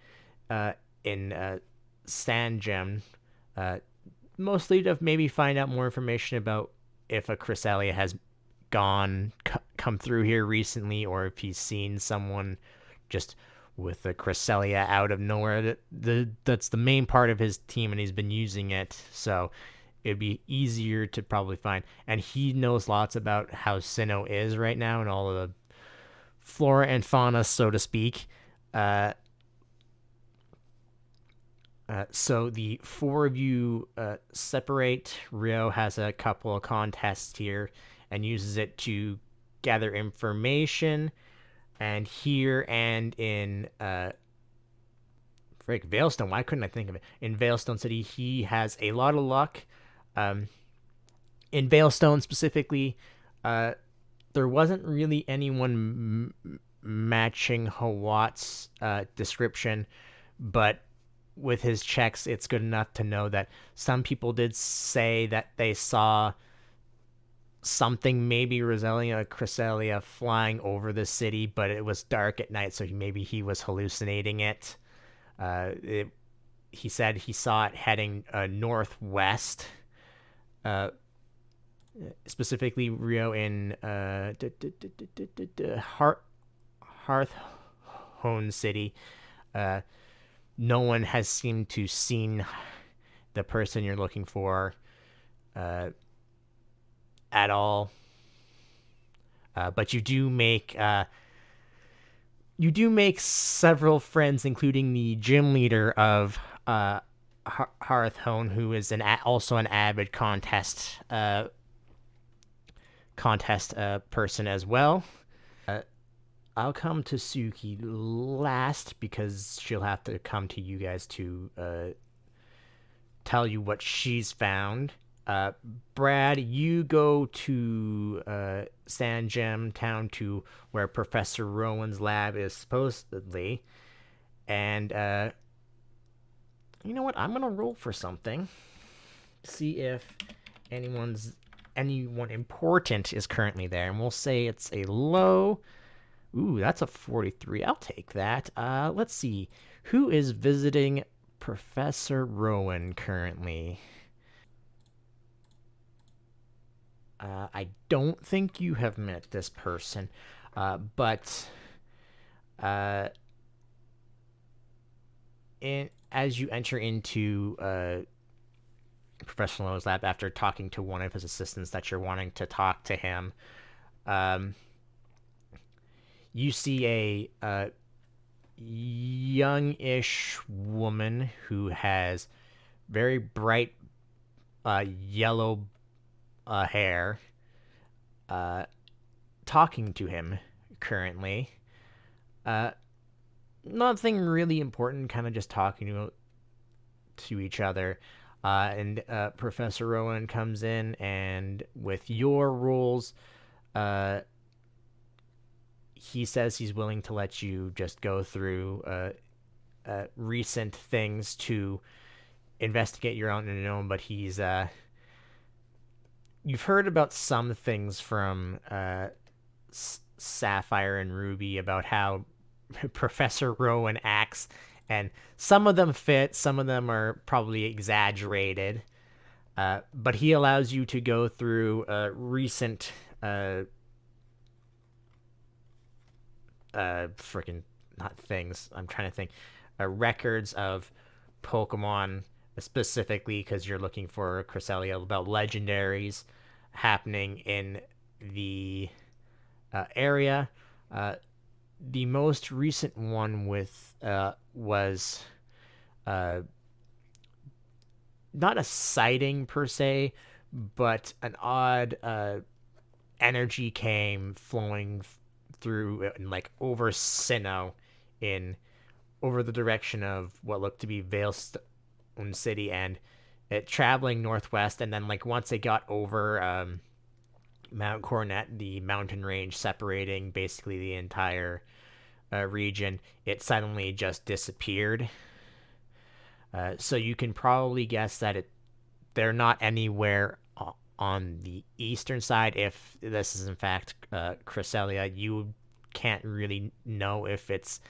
in Sandgem, mostly to maybe find out more information about if a Cresselia has come through here recently, or if he's seen someone just with a Cresselia out of nowhere. That's the main part of his team, and he's been using it, so it'd be easier to probably find. And he knows lots about how Sinnoh is right now and all of the flora and fauna, so to speak. So the four of you separate. Rio has a couple of contests here and uses it to gather information. And here and in Veilstone, why couldn't I think of it? In Veilstone City, he has a lot of luck. In Veilstone specifically, there wasn't really anyone matching Hawat's description, but with his checks, it's good enough to know that some people did say that they saw something, maybe Roselia Cresselia, flying over the city, but it was dark at night, so maybe he was hallucinating it. He said he saw it heading northwest, specifically Rio in Hearthstone City. No one has seemed to seen the person you're looking for at all. But you do make several friends, including the gym leader of Hearthstone, who is also an avid contest person as well. I'll come to Suki last because she'll have to come to you guys to tell you what she's found. Brad, you go to San Gem Town to where Professor Rowan's lab is supposedly, and you know what? I'm gonna roll for something. See if anyone important is currently there, and we'll say it's a low. Ooh, that's a 43. I'll take that. Let's see. Who is visiting Professor Rowan currently? I don't think you have met this person, but as you enter into Professor Rowan's lab after talking to one of his assistants that you're wanting to talk to him, um, you see a youngish woman who has very bright yellow hair talking to him currently. Nothing really important, kind of just talking to each other. And Professor Rowan comes in, and with your rules, he says he's willing to let you just go through recent things to investigate your own unknown, but he's you've heard about some things from Sapphire and Ruby about how Professor Rowan acts, and some of them fit, some of them are probably exaggerated. But he allows you to go through recent freaking not things. I'm trying to think. Records of Pokemon specifically because you're looking for Cresselia about legendaries happening in the area. The most recent one with was not a sighting per se, but an odd energy came flowing through and like over Sinnoh in over the direction of what looked to be Veilstone City, and it traveling northwest, and then like once it got over Mount Coronet, the mountain range separating basically the entire region, it suddenly just disappeared. So you can probably guess that they're not anywhere on the eastern side. If this is in fact Cresselia, you can't really know if it's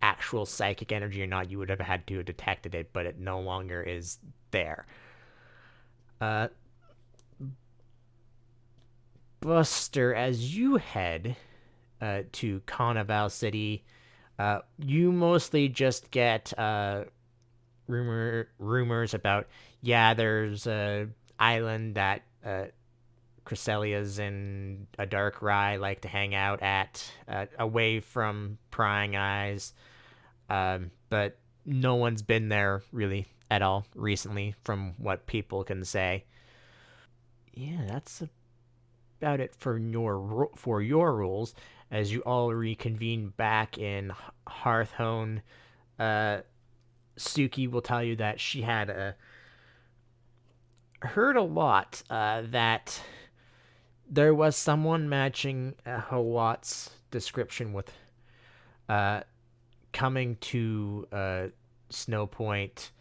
actual psychic energy or not. You would have had to have detected it, but it no longer is there. Buster, as you head to Carnival City, you mostly just get rumors about, yeah, there's a island that Cresselia's in a dark rye like to hang out at, away from prying eyes. But no one's been there really at all recently, from what people can say. Yeah, that's about it for your rules. As you all reconvene back in Hearthstone, Suki will tell you that she had heard a lot that there was someone matching Hawat's description with coming to Snow Point,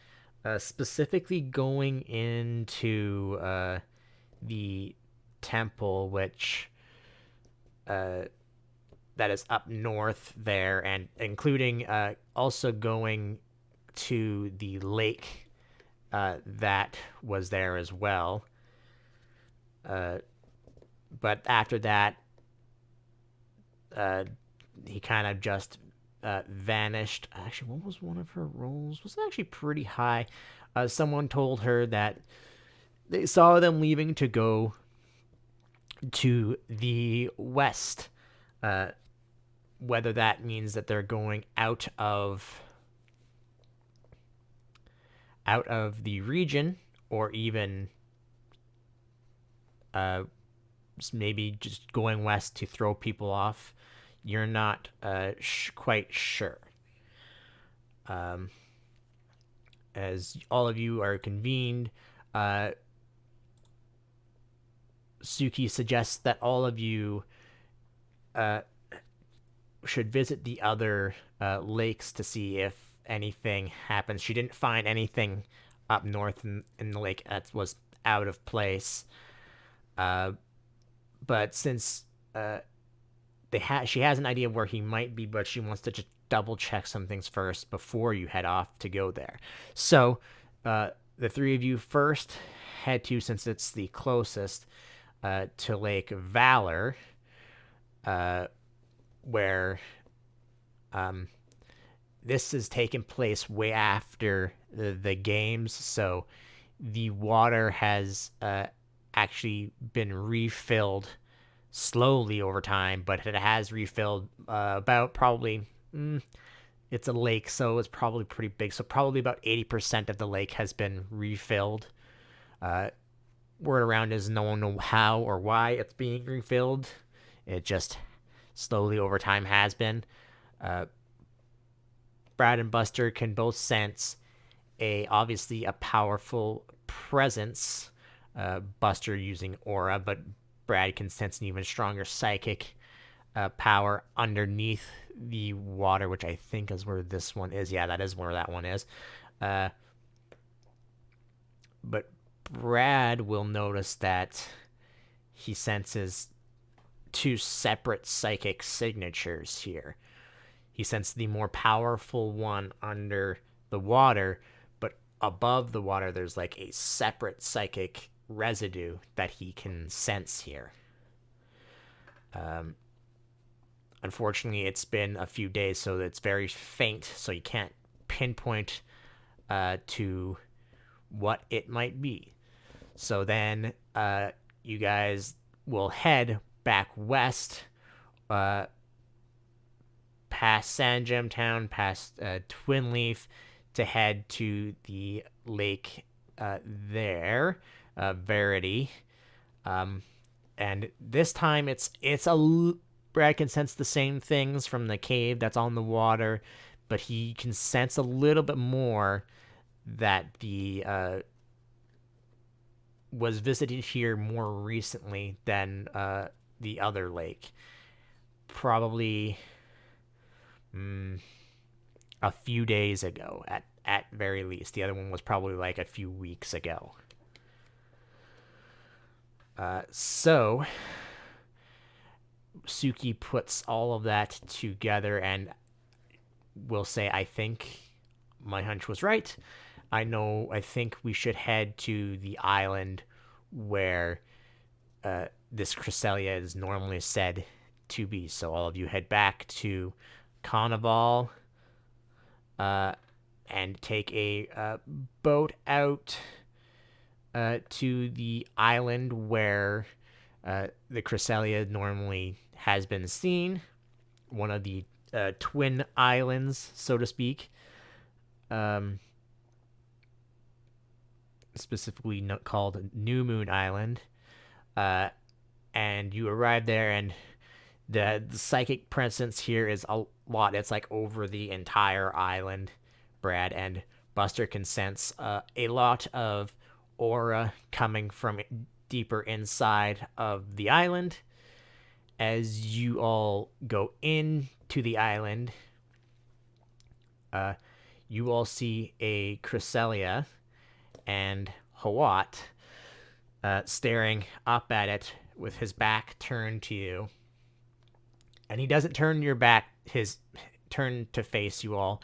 specifically going into the temple, which that is up north there, and including also going to the lake that was there as well. But after that, he kind of just vanished. Actually, what was one of her roles? Was actually pretty high. Someone told her that they saw them leaving to go to the west. Whether that means that they're going out of the region, or even maybe just going west to throw people off, you're not quite sure. as all of you are convened, Suki suggests that all of you should visit the other lakes to see if anything happens. She didn't find anything up north in the lake that was out of place. But since she has an idea of where he might be, but she wants to just double check some things first before you head off to go there. So the three of you first head to, since it's the closest, to Lake Valor, where this has taken place way after the games, so the water has actually been refilled slowly over time, but it has refilled about probably. It's a lake, so it's probably pretty big. So probably about 80% of the lake has been refilled. Word around is no one knows how or why it's being refilled. It just slowly over time has been. Brad and Buster can both sense obviously a powerful presence. Buster using aura, but Brad can sense an even stronger psychic power underneath the water, which I think is where this one is. Yeah, that is where that one is. But Brad will notice that he senses two separate psychic signatures here. He senses the more powerful one under the water, but above the water there's like a separate psychic residue that he can sense here. Unfortunately, it's been a few days, so it's very faint, so you can't pinpoint to what it might be. So then you guys will head back west, past Sandgem Town, past Twin Leaf, to head to the lake there, Verity. And this time Brad can sense the same things from the cave that's on the water, but he can sense a little bit more that the was visited here more recently than the other lake. Probably a few days ago, at very least. The other one was probably like a few weeks ago. So Suki puts all of that together and will say, I think my hunch was right. I think we should head to the island where this Cresselia is normally said to be. So all of you head back to Carnival and take a boat out to the island where the Cresselia normally has been seen. One of the twin islands, so to speak. Specifically called New Moon Island. And you arrive there, and the psychic presence here is a lot. It's like over the entire island, Brad, and Buster can sense a lot of aura coming from deeper inside of the island. As you all go into the island, you all see a Cresselia and Hawat staring up at it with his back turned to you. And he doesn't turn his turn to face you all,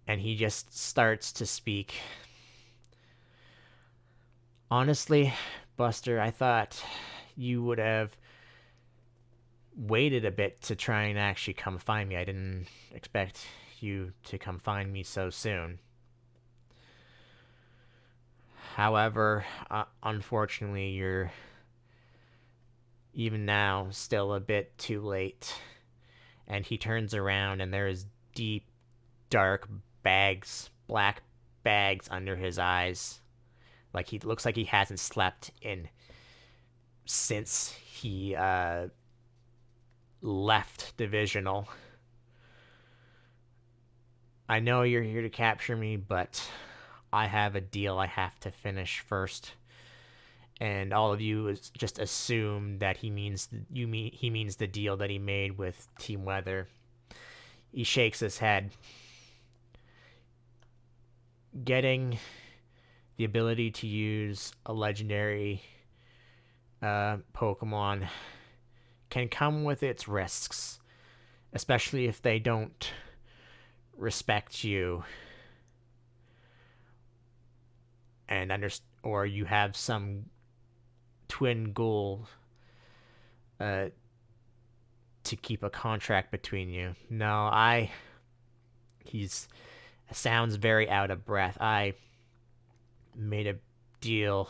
and he just starts to speak. Honestly, Buster, I thought you would have waited a bit to try and actually come find me. I didn't expect you to come find me so soon. However, unfortunately, you're even now still a bit too late. And he turns around, and there is deep, dark black bags under his eyes. Like he looks like he hasn't slept since he left Divisional. I know you're here to capture me, but I have a deal I have to finish first. And all of you just assume that he means the deal that he made with Team Weather. He shakes his head. Getting the ability to use a legendary Pokemon can come with its risks, especially if they don't respect you and or you have some twin goal to keep a contract between you. No, he's sounds very out of breath. I made a deal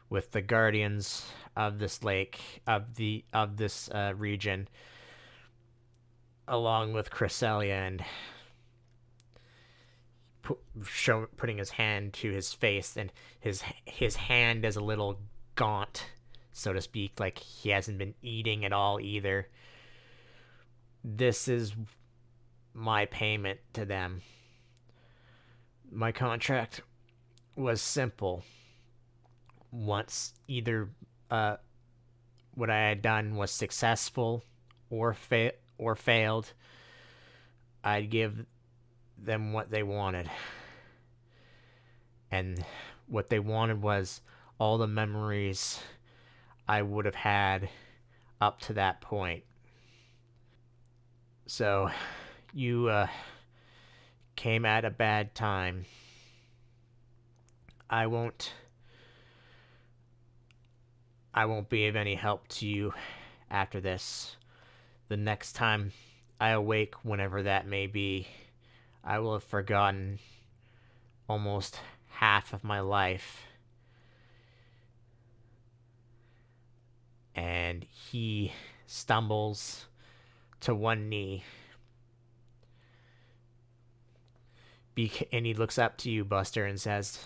with the guardians of this lake, of this region, along with Cresselia, and putting his hand to his face, and his hand is a little gaunt, so to speak, like he hasn't been eating at all either. This is my payment to them. My contract was simple. Once either what I had done was successful or failed, I'd give them what they wanted. And what they wanted was all the memories I would have had up to that point. So, you came at a bad time. I won't be of any help to you after this. The next time I awake, whenever that may be, I will have forgotten almost half of my life. And he stumbles to one knee. And he looks up to you, Buster, and says,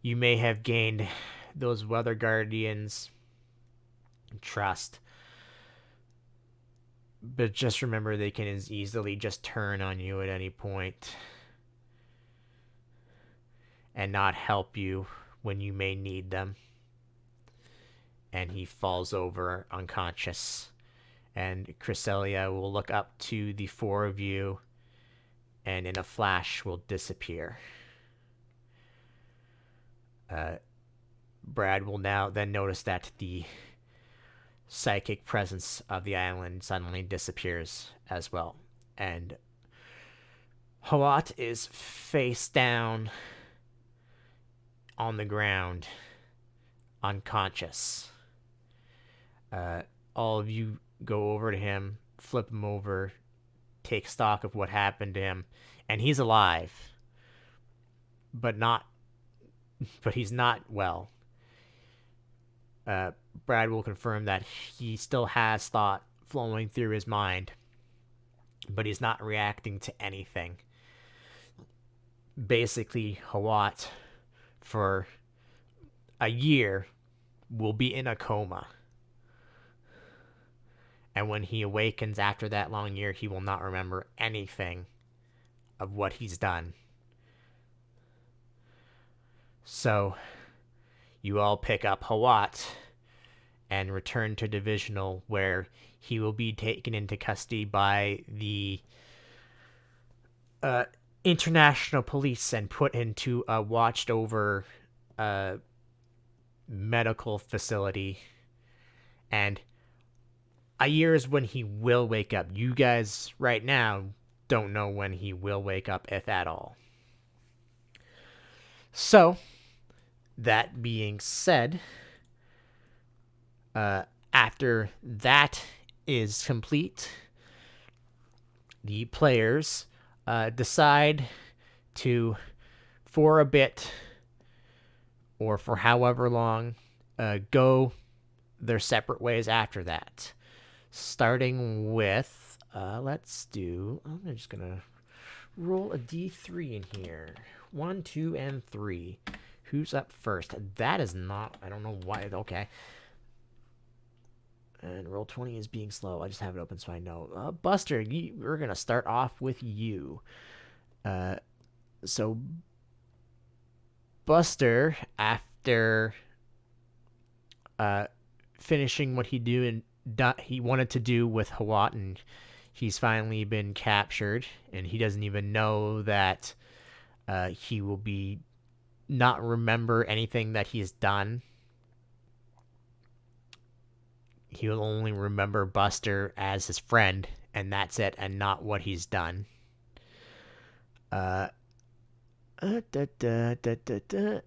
"You may have gained those Weather Guardians' trust, but just remember they can as easily just turn on you at any point and not help you when you may need them." And he falls over unconscious. And Cresselia will look up to the four of you and in a flash will disappear. Brad will now then notice that the psychic presence of the island suddenly disappears as well. And Hawat is face down on the ground, unconscious. All of you go over to him, flip him over, take stock of what happened to him, and he's alive, but he's not well. Brad will confirm that he still has thought flowing through his mind, but he's not reacting to anything. Basically, Hawat, for a year, will be in a coma. And when he awakens after that long year, he will not remember anything of what he's done. So, you all pick up Hawat and return to Divisional, where he will be taken into custody by the international police and put into a watched over medical facility. And a year is when he will wake up. You guys right now don't know when he will wake up, if at all. So, that being said, after that is complete, the players decide to, for a bit, or for however long, go their separate ways after that. Starting with, I'm just going to roll a d3 in here. 1, 2, and 3. Who's up first? That is not, I don't know why, okay. And roll 20 is being slow. I just have it open so I know. Buster, we're going to start off with you. So Buster, after uh, finishing what he wanted to do with Hawat, and he's finally been captured, and he doesn't even know that he will be not remember anything that he's done. He will only remember Buster as his friend, and that's it, and not what he's done.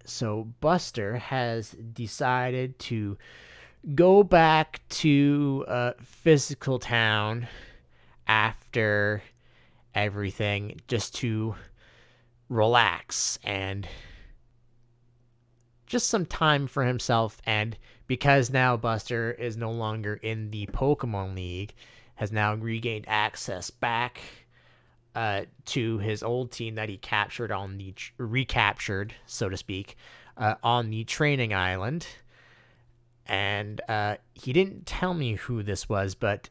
So Buster has decided to go back to Physical Town after everything, just to relax and just some time for himself. And because now Buster is no longer in the Pokemon League, has now regained access back to his old team that he captured on the recaptured, so to speak, on the training island. And he didn't tell me who this was, but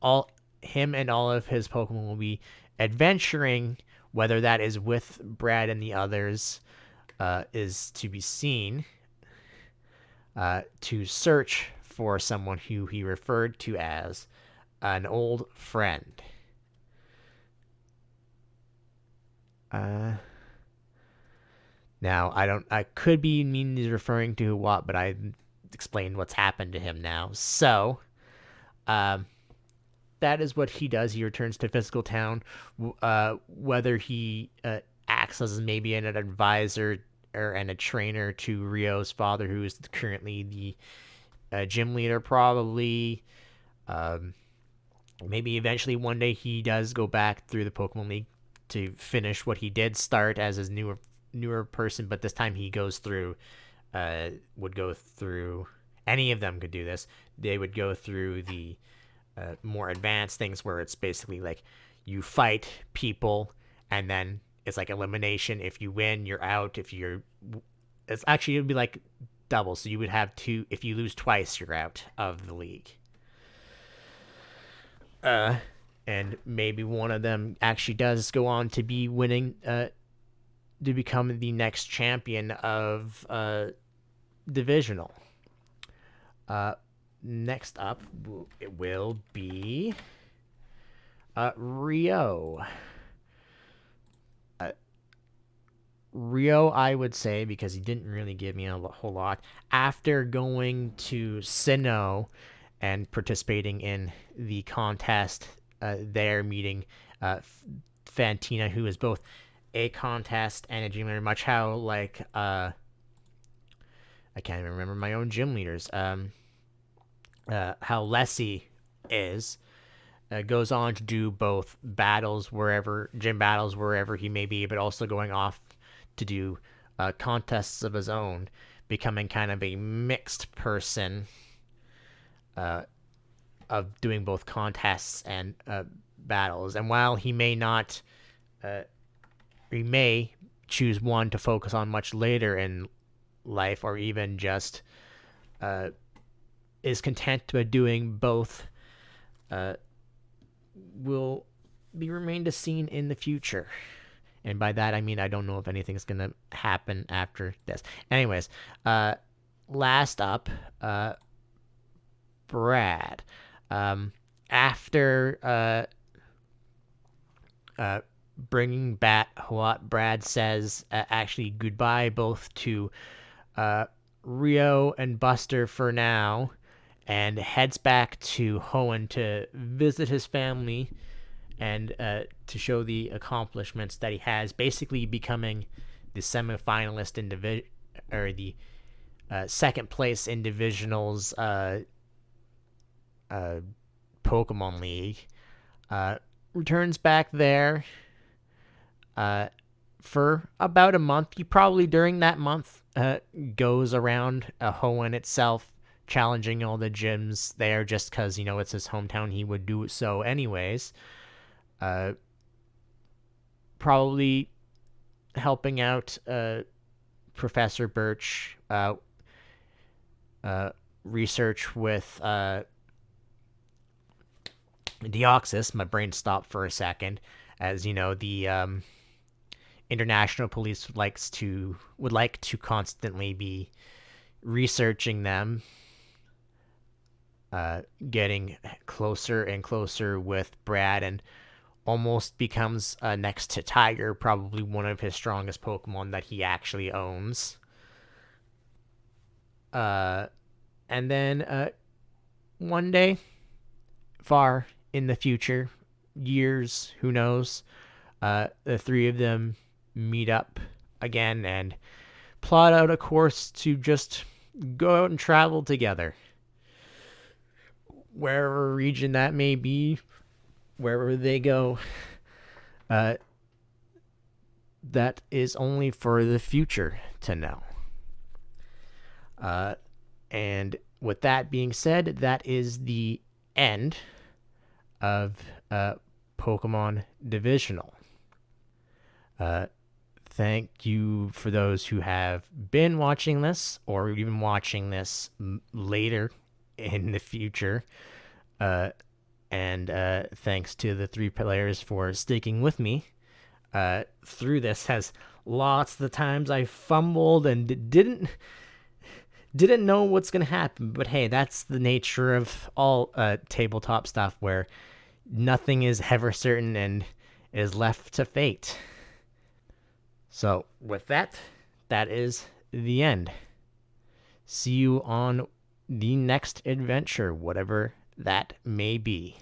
all him and all of his Pokemon will be adventuring. Whether that is with Brad and the others is to be seen. To search for someone who he referred to as an old friend. Now I could be meaning he's referring to what, but I explained what's happened to him now. So, that is what he does. He returns to Physical Town. Whether he acts as maybe an advisor and a trainer to Rio's father, who is currently the gym leader, probably. Maybe eventually one day he does go back through the Pokemon League to finish what he did start as his newer person, but this time he goes through, would go through, any of them could do this. They would go through the more advanced things where it's basically like you fight people and then it's like elimination. If you win, you're out. It's actually, it would be like double. So you would have two, if you lose twice, you're out of the league. And maybe one of them actually does go on to be winning, to become the next champion of Divisional. Next up, it will be Rio. Rio, I would say, because he didn't really give me a whole lot. After going to Sinnoh and participating in the contest there, meeting Fantina, who is both a contest and a gym leader, much how like I can't even remember my own gym leaders. How Lessie is. Goes on to do both gym battles wherever he may be, but also going off to do contests of his own, becoming kind of a mixed person of doing both contests and battles. And while he may not, he may choose one to focus on much later in life, or even just is content with doing both, will be remain to seen in the future. And by that, I mean, I don't know if anything's going to happen after this. Anyways, last up, Brad. After bringing back what Brad says actually goodbye both to Rio and Buster for now, and heads back to Hoenn to visit his family and to show the accomplishments that he has, basically becoming the semifinalist in or the second place in Divisional's Pokemon League. Returns back there for about a month. He probably during that month goes around Hoenn itself, challenging all the gyms there, just because, you know, it's his hometown. He would do so anyways. Probably helping out Professor Birch research with Deoxys. My brain stopped for a second. As you know, the international police would like to constantly be researching them, getting closer and closer with Brad, and almost becomes next to Tiger, probably one of his strongest Pokemon that he actually owns. And then one day, far in the future, years, who knows, the three of them meet up again and plot out a course to just go out and travel together. Wherever region that may be, wherever they go, that is only for the future to know. And with that being said, that is the end of Pokemon Divisional. Thank you for those who have been watching this or even watching this later in the future. And thanks to the three players for sticking with me through this. Has lots of the times I fumbled and didn't know what's going to happen. But hey, that's the nature of all tabletop stuff, where nothing is ever certain and is left to fate. So with that, that is the end. See you on the next adventure, whatever that may be.